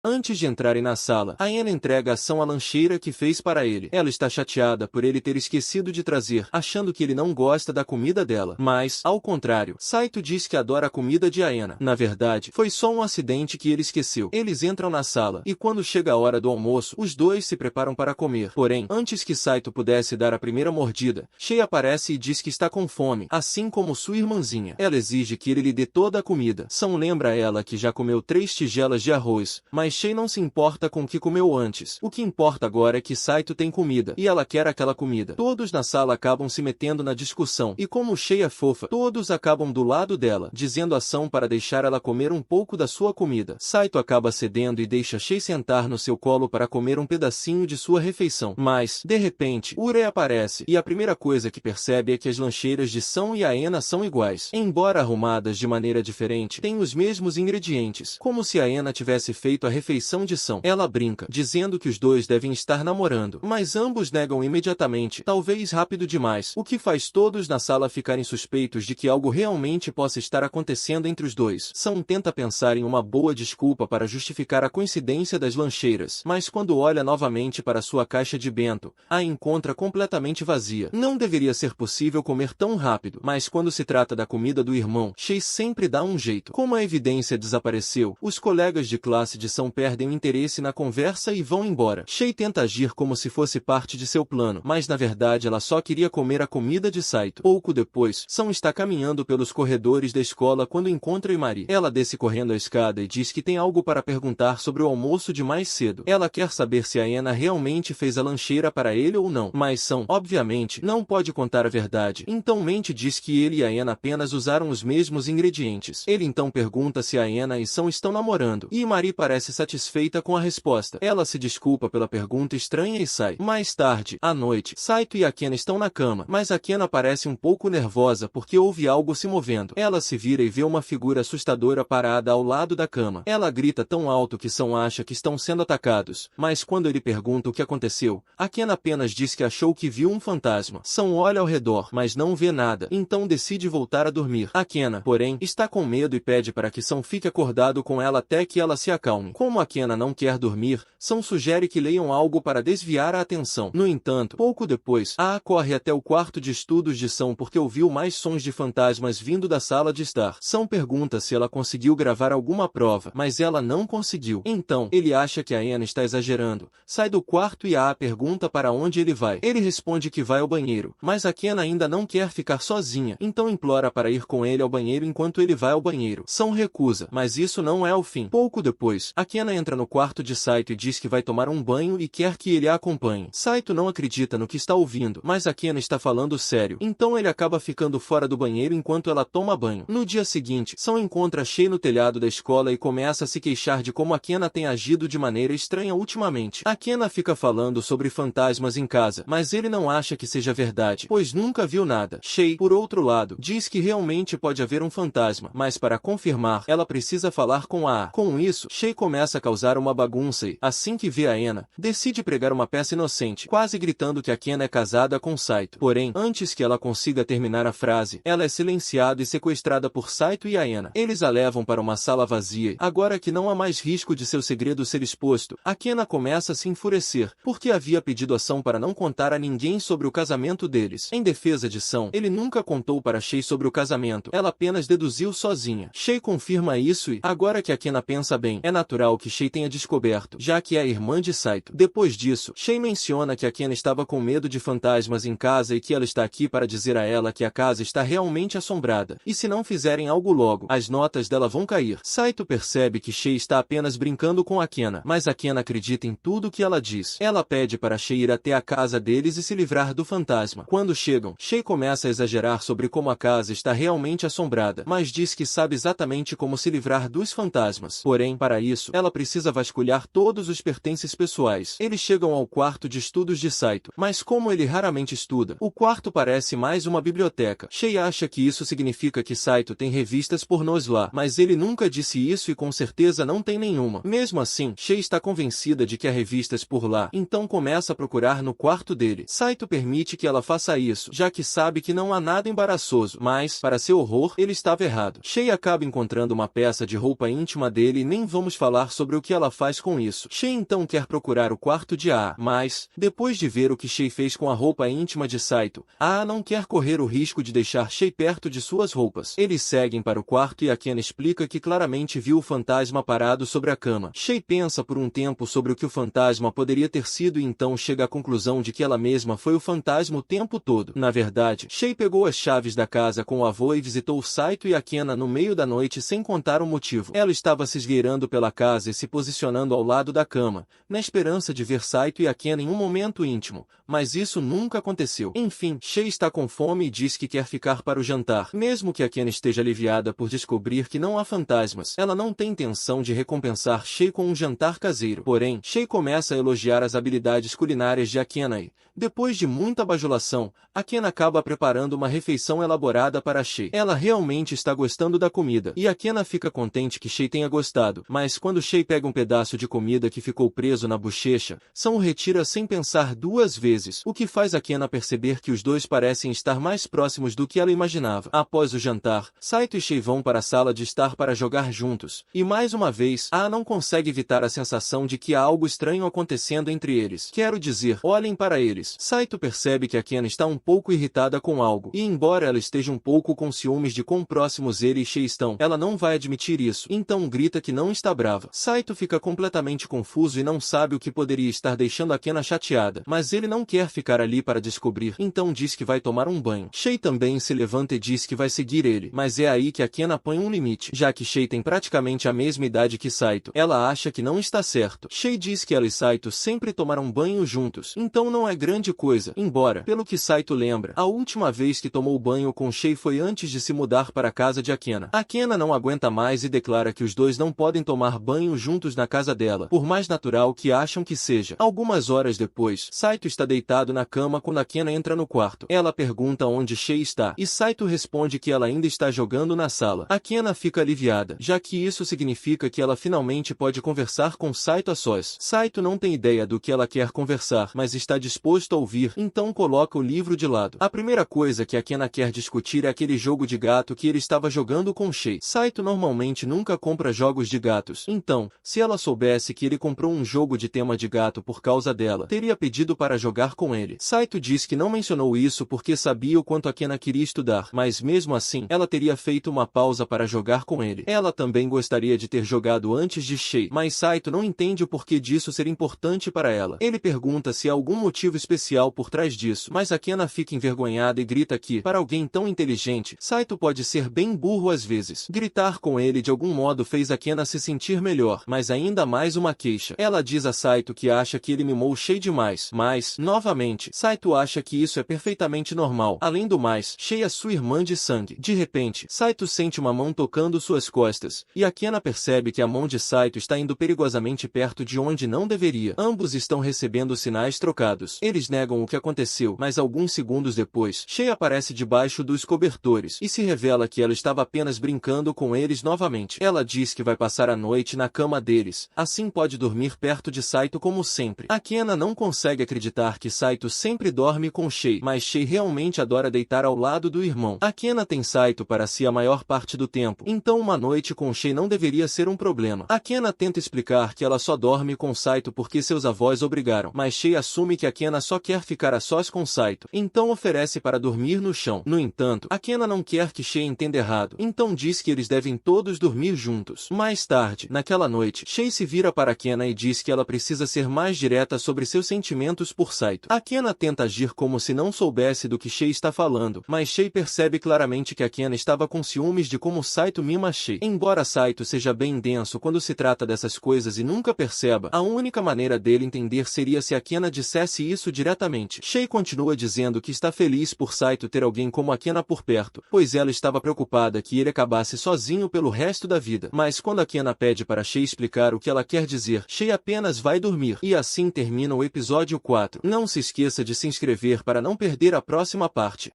Antes de entrarem na sala, Aena entrega a ação à lancheira que fez para ele. Ela está chateada por ele ter esquecido de trazer, achando que ele não gosta da comida dela. Mas, ao contrário, Saito diz que adora a comida de Aena. Na verdade, foi só um acidente que ele esqueceu. Eles entram na sala, e quando chega a hora do almoço, os dois se preparam para comer. Porém, antes que Saito pudesse dar a primeira mordida, Shei aparece e diz que está com fome, assim como sua irmãzinha. Ela exige que ele lhe dê toda a comida. São lembra a ela que já comeu 3 tigelas de arroz, mas Shei não se importa com o que comeu antes. O que importa agora é que Saito tem comida, e ela quer aquela comida. Todos na sala acabam se metendo na discussão, e como Shei é fofa, todos acabam do lado dela, dizendo ação para deixar ela comer um pouco da sua comida. Saito acaba cedendo e deixa Shei sentar no seu colo para comer um pedacinho de sua refeição. Mas, de repente, Urei aparece, e a primeira coisa que percebe é que as lancheiras de São e Aena são iguais. Embora arrumadas de maneira diferente, têm os mesmos ingredientes, como se Aena tivesse feito a refeição de São. Ela brinca, dizendo que os dois devem estar namorando, mas ambos negam imediatamente, talvez rápido demais, o que faz todos na sala ficarem suspeitos de que algo realmente possa estar acontecendo entre os dois. São tenta pensar em uma boa desculpa para justificar a coincidência das lancheiras, mas quando olha novamente para sua caixa de bento, a encontra completamente vazia. Não deveria ser possível comer tão rápido, mas quando se trata da comida do irmão, Shei sempre dá um jeito. Como a evidência desapareceu, os colegas de classe de São perdem o interesse na conversa e vão embora. Shei tenta agir como se fosse parte de seu plano, mas na verdade ela só queria comer a comida de Saito. Pouco depois, São está caminhando pelos corredores da escola quando encontra Imari. Ela desce correndo a escada e diz que tem algo para perguntar sobre o almoço de mais cedo. Ela quer saber se Aena realmente fez a lancheira para ele ou não, mas São, obviamente, não pode contar a verdade. Então mente diz que ele e Aena apenas usaram os mesmos ingredientes. Ele então pergunta se Aena e São estão namorando, e Imari parece satisfeita com a resposta. Ela se desculpa pela pergunta estranha e sai. Mais tarde, à noite, Saito e Akena estão na cama, mas Akena parece um pouco nervosa porque ouve algo se movendo. Ela se vira e vê uma figura assustadora parada ao lado da cama. Ela grita tão alto que São acha que estão sendo atacados, mas quando ele pergunta o que aconteceu, Akena apenas diz que achou que viu um fantasma. São olha ao redor, mas não vê nada, então decide voltar a dormir. Akena, porém, está com medo e pede para que São fique acordado com ela até que ela se acalme. Como Akena não quer dormir, São sugere que leiam algo para desviar a atenção. No entanto, pouco depois, A corre até o quarto de estudos de São porque ouviu mais sons de fantasmas vindo da sala de estar. São pergunta se ela conseguiu gravar alguma prova, mas ela não conseguiu. Então, ele acha que Aena está exagerando. Sai do quarto e A pergunta para onde ele vai. Ele responde que vai ao banheiro, mas Akena ainda não quer ficar sozinha, então implora para ir com ele ao banheiro enquanto ele vai ao banheiro. São recusa, mas isso não é o fim. Pouco depois, Akena entra no quarto de Saito e diz que vai tomar um banho e quer que ele a acompanhe. Saito não acredita no que está ouvindo, mas Akena está falando sério, então ele acaba ficando fora do banheiro enquanto ela toma banho. No dia seguinte, São encontra Shei no telhado da escola e começa a se queixar de como Akena tem agido de maneira estranha ultimamente. Akena fica falando sobre fantasmas em casa, mas ele não acha que seja verdade, pois nunca viu nada. Shei, por outro lado, diz que realmente pode haver um fantasma, mas para confirmar, ela precisa falar com A. Com isso, Shei começa a causar uma bagunça e, assim que vê Aena, decide pregar uma peça inocente, quase gritando que Akena é casada com Saito. Porém, antes que ela consiga terminar a frase, ela é silenciada e sequestrada por Saito e Aena. Eles a levam para uma sala vazia e, agora que não há mais risco de seu segredo ser exposto, Akena começa a se enfurecer, porque havia pedido ação para não contar a ninguém sobre o casamento deles. Em defesa de São, ele nunca contou para Shei sobre o casamento, ela apenas deduziu sozinha. Shei confirma isso e, agora que Akena pensa bem, é natural que Shei tenha descoberto, já que é a irmã de Saito. Depois disso, Shei menciona que Akena estava com medo de fantasmas em casa e que ela está aqui para dizer a ela que a casa está realmente assombrada, e se não fizerem algo logo, as notas dela vão cair. Saito percebe que Shei está apenas brincando com Akena, mas Akena acredita em tudo que ela diz. Ela pede para Shei ir até a casa deles e se livrar do fantasma. Quando chegam, Shei começa a exagerar sobre como a casa está realmente assombrada, mas diz que sabe exatamente como se livrar dos fantasmas. Porém, para isso, ela precisa vasculhar todos os pertences pessoais. Eles chegam ao quarto de estudos de Saito, mas como ele raramente estuda, o quarto parece mais uma biblioteca. Shei acha que isso significa que Saito tem revistas pornôs lá, mas ele nunca disse isso e com certeza não tem nenhuma. Mesmo assim, Shei está convencida de que há revistas por lá, então começa a procurar no quarto dele. Saito permite que ela faça isso, já que sabe que não há nada embaraçoso, mas, para seu horror, ele estava errado. Shei acaba encontrando uma peça de roupa íntima dele e nem vamos falar sobre o que ela faz com isso. Shei então quer procurar o quarto de Aa, mas, depois de ver o que Shei fez com a roupa íntima de Saito, Aa não quer correr o risco de deixar Shei perto de suas roupas. Eles seguem para o quarto e Akena explica que claramente viu o fantasma parado sobre a cama. Shei pensa por um tempo sobre o que o fantasma poderia ter sido e então chega à conclusão de que ela mesma foi o fantasma o tempo todo. Na verdade, Shei pegou as chaves da casa com o avô e visitou Saito e Akena no meio da noite sem contar o motivo. Ela estava se esgueirando pela casa e se posicionando ao lado da cama, na esperança de ver Saito e Akena em um momento íntimo, mas isso nunca aconteceu. Enfim, Shei está com fome e diz que quer ficar para o jantar. Mesmo que Akena esteja aliviada por descobrir que não há fantasmas, ela não tem intenção de recompensar Shei com um jantar caseiro. Porém, Shei começa a elogiar as habilidades culinárias de Akena e, depois de muita bajulação, Akena acaba preparando uma refeição elaborada para Shei. Ela realmente está gostando da comida, e Akena fica contente que Shei tenha gostado, mas quando Shei pega um pedaço de comida que ficou preso na bochecha, São o retira sem pensar duas vezes, o que faz Akena perceber que os dois parecem estar mais próximos do que ela imaginava. Após o jantar, Saito e Shei vão para a sala de estar para jogar juntos, e mais uma vez, Aa não consegue evitar a sensação de que há algo estranho acontecendo entre eles. Quero dizer, olhem para eles. Saito percebe que Akena está um pouco irritada com algo, e embora ela esteja um pouco com ciúmes de quão próximos ele e Shei estão, ela não vai admitir isso, então grita que não está brava. Saito fica completamente confuso e não sabe o que poderia estar deixando Akena chateada, mas ele não quer ficar ali para descobrir, então diz que vai tomar um banho. Shei também se levanta e diz que vai seguir ele, mas é aí que Akena põe um limite, já que Shei tem praticamente a mesma idade que Saito. Ela acha que não está certo. Shei diz que ela e Saito sempre tomaram banho juntos, então não é grande coisa, embora, pelo que Saito lembra, a última vez que tomou banho com Shei foi antes de se mudar para a casa de Akena. Akena não aguenta mais e declara que os dois não podem tomar banho juntos na casa dela, por mais natural que acham que seja. Algumas horas depois, Saito está deitado na cama quando Akena entra no quarto. Ela pergunta onde Shei está, e Saito responde que ela ainda está jogando na sala. Akena fica aliviada, já que isso significa que ela finalmente pode conversar com Saito a sós. Saito não tem ideia do que ela quer conversar, mas está disposto a ouvir, então coloca o livro de lado. A primeira coisa que Akena quer discutir é aquele jogo de gato que ele estava jogando com Shei. Saito normalmente nunca compra jogos de gatos, então, se ela soubesse que ele comprou um jogo de tema de gato por causa dela, teria pedido para jogar com ele. Saito diz que não mencionou isso porque sabia o quanto Akena queria estudar, mas mesmo assim, ela teria feito uma pausa para jogar com ele. Ela também gostaria de ter jogado antes de Shei, mas Saito não entende o porquê disso ser importante para ela. Ele pergunta se há algum motivo especial por trás disso, mas Akena fica envergonhada e grita que, para alguém tão inteligente, Saito pode ser bem burro às vezes. Gritar com ele de algum modo fez Akena se sentir melhor, mas ainda mais uma queixa. Ela diz a Saito que acha que ele mimou Shei demais, mas, novamente, Saito acha que isso é perfeitamente normal. Além do mais, Shei é sua irmã de sangue. De repente, Saito sente uma mão tocando suas costas, e Akena percebe que a mão de Saito está indo perigosamente perto de onde não deveria. Ambos estão recebendo sinais trocados. Eles negam o que aconteceu, mas alguns segundos depois, Shei aparece debaixo dos cobertores, e se revela que ela estava apenas brincando com eles novamente. Ela diz que vai passar a noite na cama deles, assim pode dormir perto de Saito como sempre. Akena não consegue acreditar que Saito sempre dorme com Shei, mas Shei realmente adora deitar ao lado do irmão. Akena tem Saito para si a maior parte do tempo, então uma noite com Shei não deveria ser um problema. Akena tenta explicar que ela só dorme com Saito porque seus avós obrigaram, mas Shei assume que Akena só quer ficar a sós com Saito, então oferece para dormir no chão. No entanto, Akena não quer que Shei entenda errado, então diz que eles devem todos dormir juntos. Mais tarde, naquela noite, Shei se vira para Akena e diz que ela precisa ser mais direta sobre seus sentimentos por Saito. Akena tenta agir como se não soubesse do que Shei está falando, mas Shei percebe claramente que Akena estava com ciúmes de como Saito mima Shei. Embora Saito seja bem denso quando se trata dessas coisas e nunca perceba, a única maneira dele entender seria se Akena dissesse isso diretamente. Shei continua dizendo que está feliz por Saito ter alguém como Akena por perto, pois ela estava preocupada que ele acabasse sozinho pelo resto da vida. Mas quando Akena pede para Shei explicar o que ela quer dizer. Shei apenas vai dormir. E assim termina o episódio 4. Não se esqueça de se inscrever para não perder a próxima parte.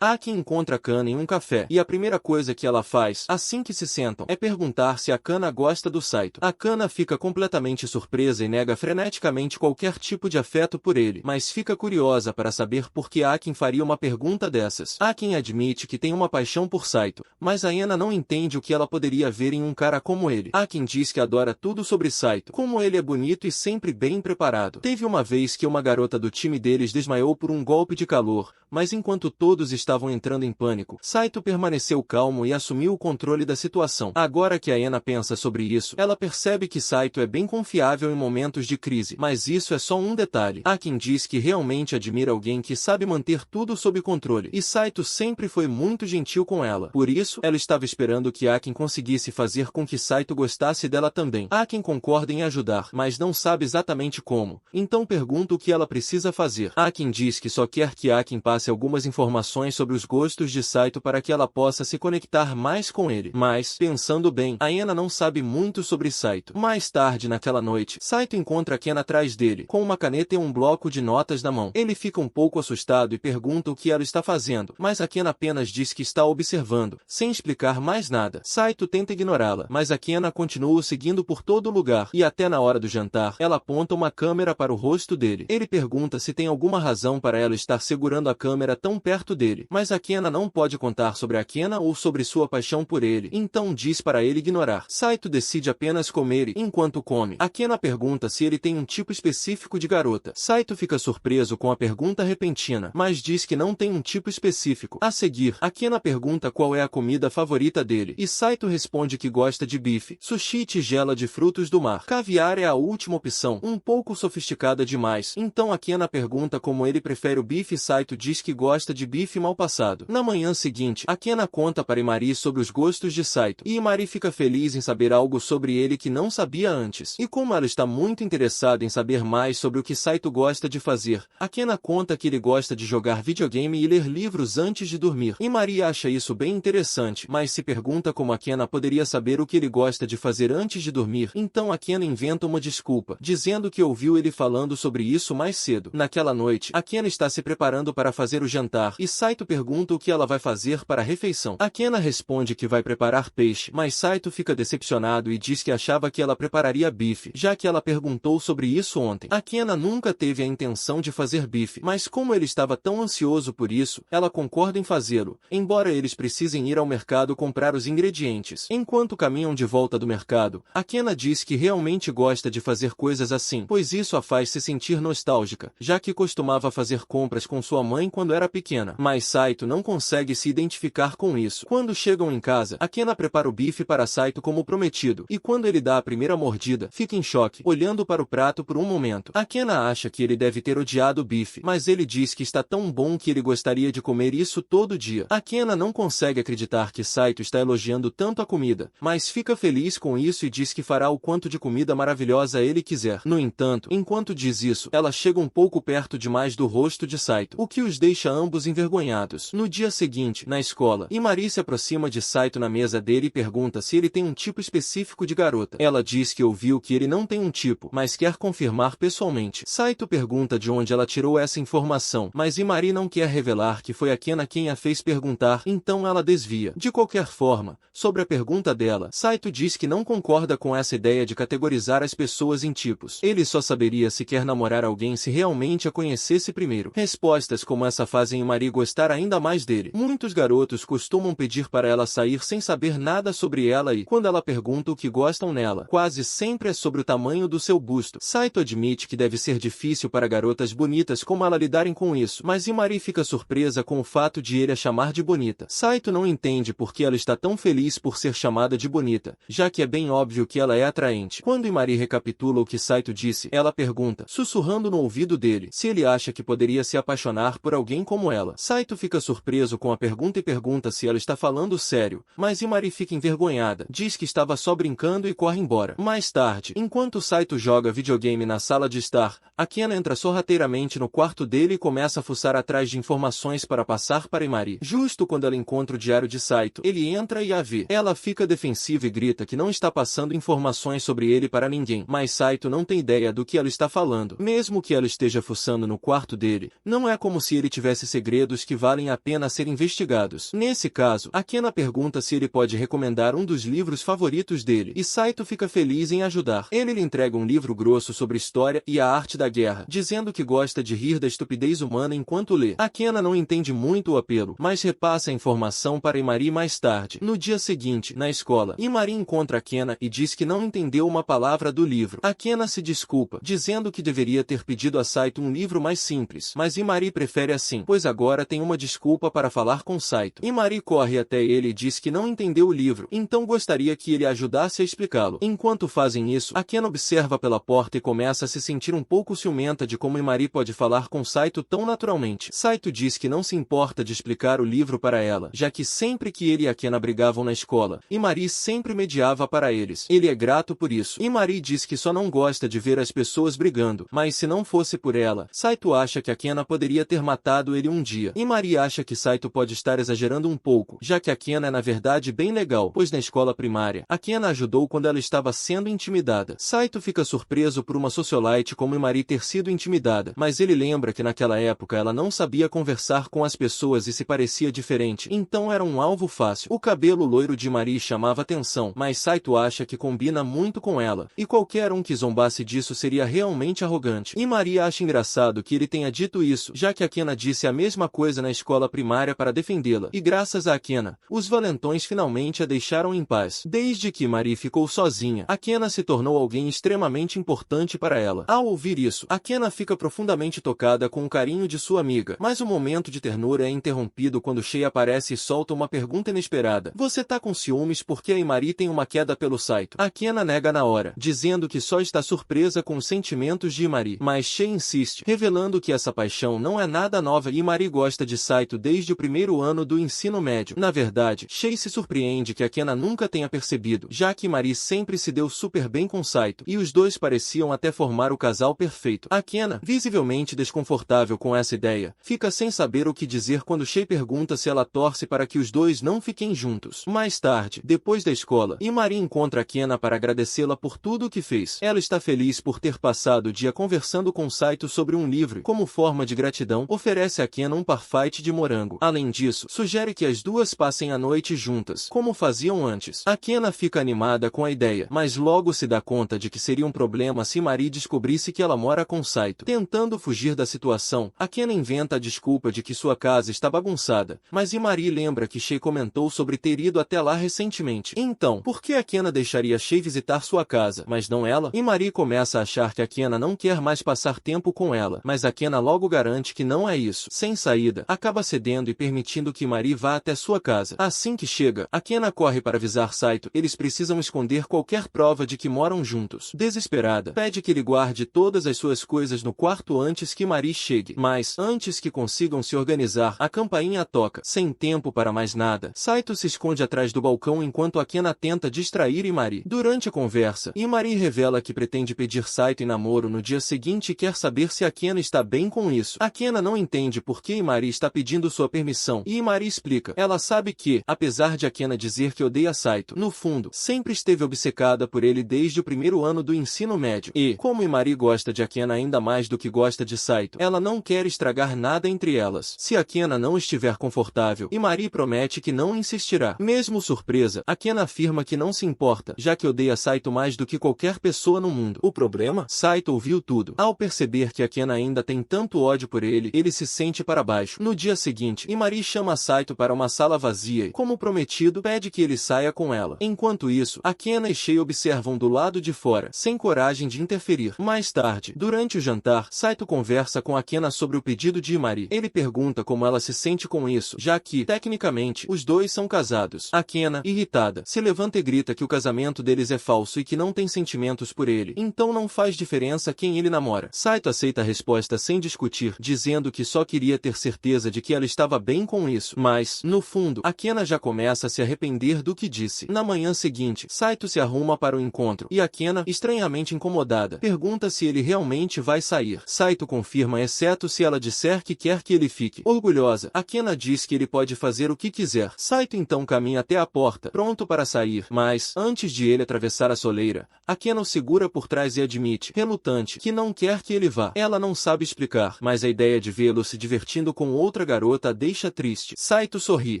Aki encontra Kana em um café, e a primeira coisa que ela faz, assim que se sentam, é perguntar se a Kana gosta do Saito. A Kana fica completamente surpresa e nega freneticamente qualquer tipo de afeto por ele, mas fica curiosa para saber por que Akin faria uma pergunta dessas. Akin admite que tem uma paixão por Saito, mas a Ena não entende o que ela poderia ver em um cara como ele. Akin diz que adora tudo sobre Saito, como ele é bonito e sempre bem preparado. Teve uma vez que uma garota do time deles desmaiou por um golpe de calor, mas enquanto todos estavam entrando em pânico, Saito permaneceu calmo e assumiu o controle da situação. Agora que a Ena pensa sobre isso, ela percebe que Saito é bem confiável em momentos de crise, mas isso é só um detalhe. Akin diz que realmente admira alguém que sabe manter tudo sob controle, e Saito sempre foi muito gentil com ela. Por isso, ela estava esperando que Akin conseguisse fazer com que Saito gostasse dela também. Akin concorda em ajudar, mas não sabe exatamente como, então pergunta o que ela precisa fazer. Akin diz que só quer que Akin passe algumas informações sobre os gostos de Saito para que ela possa se conectar mais com ele. Mas, pensando bem, a Ena não sabe muito sobre Saito. Mais tarde naquela noite, Saito encontra Ken atrás dele, com uma caneta e um bloco de notas na mão. Ele fica um pouco assustado e pergunta o que ela está fazendo, mas a Ken apenas diz que está observando, sem explicar mais nada. Saito tenta ignorá-la, mas a Ken continua o seguindo por todo lugar, e até na hora do jantar, ela aponta uma câmera para o rosto dele. Ele pergunta se tem alguma razão para ela estar segurando a câmera tão perto dele, mas a Kena não pode contar sobre a Kena ou sobre sua paixão por ele, então diz para ele ignorar. Saito decide apenas comer e, enquanto come, a Kena pergunta se ele tem um tipo específico de garota. Saito fica surpreso com a pergunta repentina, mas diz que não tem um tipo específico. A seguir, a Kena pergunta qual é a comida favorita dele, e Saito responde que gosta de bife, sushi e tigela de frutos do mar. Caviar é a última opção, um pouco sofisticada demais, então a Kena pergunta como ele prefere o bife e Saito diz que gosta de bife mal passado. Na manhã seguinte, a Kena conta para Imari sobre os gostos de Saito, e Imari fica feliz em saber algo sobre ele que não sabia antes. E como ela está muito interessada em saber mais sobre o que Saito gosta de fazer, a Kena conta que ele gosta de jogar videogame e ler livros antes de dormir. Imari acha isso bem interessante, mas se pergunta como a Kena poderia saber o que ele gosta de fazer antes de dormir, então a Kena inventa uma desculpa, dizendo que ouviu ele falando sobre isso mais cedo. Naquela noite, a Kena está se preparando para fazer o jantar, e Saito pergunta o que ela vai fazer para a refeição. A Kena responde que vai preparar peixe, mas Saito fica decepcionado e diz que achava que ela prepararia bife, já que ela perguntou sobre isso ontem. A Kena nunca teve a intenção de fazer bife, mas como ele estava tão ansioso por isso, ela concorda em fazê-lo, embora eles precisem ir ao mercado comprar os ingredientes. Enquanto caminham de volta do mercado, a Kena diz que realmente gosta de fazer coisas assim, pois isso a faz se sentir nostálgica, já que costumava fazer compras com sua mãe quando era pequena. Mas Saito não consegue se identificar com isso. Quando chegam em casa, a Kena prepara o bife para Saito como prometido, e quando ele dá a primeira mordida, fica em choque, olhando para o prato por um momento. A Kena acha que ele deve ter odiado o bife, mas ele diz que está tão bom que ele gostaria de comer isso todo dia. A Kena não consegue acreditar que Saito está elogiando tanto a comida, mas fica feliz com isso e diz que fará o quanto de comida maravilhosa ele quiser. No entanto, enquanto diz isso, ela chega um pouco perto demais do rosto de Saito, o que os deixa ambos envergonhados. No dia seguinte, na escola, Imari se aproxima de Saito na mesa dele e pergunta se ele tem um tipo específico de garota. Ela diz que ouviu que ele não tem um tipo, mas quer confirmar pessoalmente. Saito pergunta de onde ela tirou essa informação, mas Imari não quer revelar que foi a Kena quem a fez perguntar, então ela desvia. De qualquer forma, sobre a pergunta dela, Saito diz que não concorda com essa ideia de categorizar as pessoas em tipos. Ele só saberia se quer namorar alguém se realmente a conhecesse primeiro. Respostas como essa fazem Imari gostar ainda mais dele. Muitos garotos costumam pedir para ela sair sem saber nada sobre ela e, quando ela pergunta o que gostam nela, quase sempre é sobre o tamanho do seu busto. Saito admite que deve ser difícil para garotas bonitas como ela lidarem com isso, mas Imari fica surpresa com o fato de ele a chamar de bonita. Saito não entende por que ela está tão feliz por ser chamada de bonita, já que é bem óbvio que ela é atraente. Quando Imari recapitula o que Saito disse, ela pergunta, sussurrando no ouvido dele, se ele acha que poderia se apaixonar por alguém como ela. Saito Saito fica surpreso com a pergunta e pergunta se ela está falando sério, mas Imari fica envergonhada, diz que estava só brincando e corre embora. Mais tarde, enquanto Saito joga videogame na sala de estar, Akena entra sorrateiramente no quarto dele e começa a fuçar atrás de informações para passar para Imari. Justo quando ela encontra o diário de Saito, ele entra e a vê. Ela fica defensiva e grita que não está passando informações sobre ele para ninguém, mas Saito não tem ideia do que ela está falando. Mesmo que ela esteja fuçando no quarto dele, não é como se ele tivesse segredos que valem a pena ser investigados. Nesse caso, Akena pergunta se ele pode recomendar um dos livros favoritos dele, e Saito fica feliz em ajudar. Ele lhe entrega um livro grosso sobre história e a arte da guerra, dizendo que gosta de rir da estupidez humana enquanto lê. Akena não entende muito o apelo, mas repassa a informação para Imari mais tarde. No dia seguinte, na escola, Imari encontra Akena e diz que não entendeu uma palavra do livro. Akena se desculpa, dizendo que deveria ter pedido a Saito um livro mais simples, mas Imari prefere assim, pois agora tem uma desculpa para falar com Saito. Imari corre até ele e diz que não entendeu o livro, então gostaria que ele ajudasse a explicá-lo. Enquanto fazem isso, Akena observa pela porta e começa a se sentir um pouco ciumenta de como Imari pode falar com Saito tão naturalmente. Saito diz que não se importa de explicar o livro para ela, já que sempre que ele e Akena brigavam na escola, Imari sempre mediava para eles. Ele é grato por isso. Imari diz que só não gosta de ver as pessoas brigando, mas se não fosse por ela, Saito acha que Akena poderia ter matado ele um dia. Imari acha que Saito pode estar exagerando um pouco, já que Akena é na verdade bem legal, pois na escola primária, Akena ajudou quando ela estava sendo intimidada. Saito fica surpreso por uma socialite como Imari ter sido intimidada, mas ele lembra que naquela época ela não sabia conversar com as pessoas e se parecia diferente, então era um alvo fácil. O cabelo loiro de Imari chamava atenção, mas Saito acha que combina muito com ela, e qualquer um que zombasse disso seria realmente arrogante. Imari acha engraçado que ele tenha dito isso, já que Akena disse a mesma coisa na escola primária para defendê-la, e graças a Akena, os valentões finalmente a deixaram em paz. Desde que Imari ficou sozinha, Akena se tornou alguém extremamente importante para ela. Ao ouvir isso, Akena fica profundamente tocada com o carinho de sua amiga, mas o momento de ternura é interrompido quando Shei aparece e solta uma pergunta inesperada. Você tá com ciúmes porque a Imari tem uma queda pelo Saito? Akena nega na hora, dizendo que só está surpresa com os sentimentos de Imari, mas Shei insiste, revelando que essa paixão não é nada nova e Imari gosta de Saito desde o primeiro ano do ensino médio. Na verdade, Shei se surpreende que Akena nunca tenha percebido, já que Imari sempre se deu super bem com Saito, e os dois pareciam até formar o casal perfeito. Akena, visivelmente desconfortável com essa ideia, fica sem saber o que dizer quando Shei pergunta se ela torce para que os dois não fiquem juntos. Mais tarde, depois da escola, Imari encontra Akena para agradecê-la por tudo o que fez. Ela está feliz por ter passado o dia conversando com Saito sobre um livro e, como forma de gratidão, oferece a Akena um parfait de morango. Além disso, sugere que as duas passem a noite juntas, como faziam antes. Akena fica animada com a ideia, mas logo se dá conta de que seria um problema se Imari descobrisse que ela mora com Saito. Tentando fugir da situação, Akena inventa a desculpa de que sua casa está bagunçada, mas Imari lembra que Shei comentou sobre ter ido até lá recentemente. Então, por que Akena deixaria Shei visitar sua casa, mas não ela? Imari começa a achar que Akena não quer mais passar tempo com ela, mas Akena logo garante que não é isso. Sem saída, acaba cedendo e permitindo que Imari vá até sua casa. Assim que chega, Akena corre para avisar Saito. Eles precisam esconder qualquer prova de que moram juntos. Desesperada, pede que ele guarde todas as suas coisas no quarto antes que Imari chegue. Mas, antes que consigam se organizar, a campainha toca. Sem tempo para mais nada, Saito se esconde atrás do balcão enquanto Akena tenta distrair Imari. Durante a conversa, Imari revela que pretende pedir Saito em namoro no dia seguinte e quer saber se Akena está bem com isso. Akena não entende por que Imari está pedindo sua permissão, e Imari explica. Ela sabe que, apesar de Akena dizer que odeia Saito, no fundo, sempre esteve obcecada por ele desde o primeiro ano do ensino médio. E, como Imari gosta de Akena ainda mais do que gosta de Saito, ela não quer estragar nada entre elas. Se Akena não estiver confortável, Imari promete que não insistirá. Mesmo surpresa, Akena afirma que não se importa, já que odeia Saito mais do que qualquer pessoa no mundo. O problema? Saito ouviu tudo. Ao perceber que Akena ainda tem tanto ódio por ele, ele se sente para baixo. No dia seguinte, Imari chama Saito para uma sala vazia e, como prometido, pede que ele saia com ela. Enquanto isso, Akena e Shei observam do lado de fora, sem coragem de interferir. Mais tarde, durante o jantar, Saito conversa com Akena sobre o pedido de Imari. Ele pergunta como ela se sente com isso, já que, tecnicamente, os dois são casados. Akena, irritada, se levanta e grita que o casamento deles é falso e que não tem sentimentos por ele, então não faz diferença quem ele namora. Saito aceita a resposta sem discutir, dizendo que só queria ter certeza certeza de que ela estava bem com isso, mas, no fundo, Akena já começa a se arrepender do que disse. Na manhã seguinte, Saito se arruma para o encontro, e Akena, estranhamente incomodada, pergunta se ele realmente vai sair. Saito confirma exceto se ela disser que quer que ele fique. Orgulhosa, Akena diz que ele pode fazer o que quiser. Saito então caminha até a porta, pronto para sair, mas, antes de ele atravessar a soleira, Akena o segura por trás e admite, relutante, que não quer que ele vá. Ela não sabe explicar, mas a ideia de vê-lo se divertindo com outra garota a deixa triste. Saito sorri.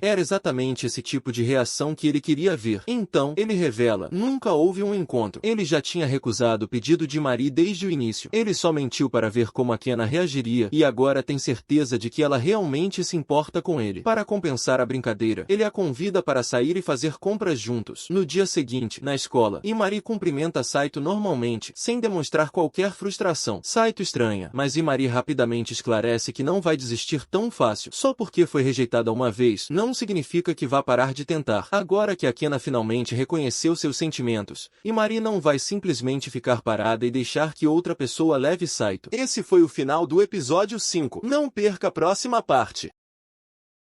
Era exatamente esse tipo de reação que ele queria ver. Então, ele revela, nunca houve um encontro. Ele já tinha recusado o pedido de Mari desde o início. Ele só mentiu para ver como Akena reagiria, e agora tem certeza de que ela realmente se importa com ele. Para compensar a brincadeira, ele a convida para sair e fazer compras juntos. No dia seguinte, na escola, Imari cumprimenta Saito normalmente, sem demonstrar qualquer frustração. Saito estranha, mas Imari rapidamente esclarece que não vai desistir tão fácil. Só porque foi rejeitada uma vez, não significa que vá parar de tentar. Agora que Akena finalmente reconheceu seus sentimentos, Imari não vai simplesmente ficar parada e deixar que outra pessoa leve Saito. Esse foi o final do episódio 5. Não perca a próxima parte.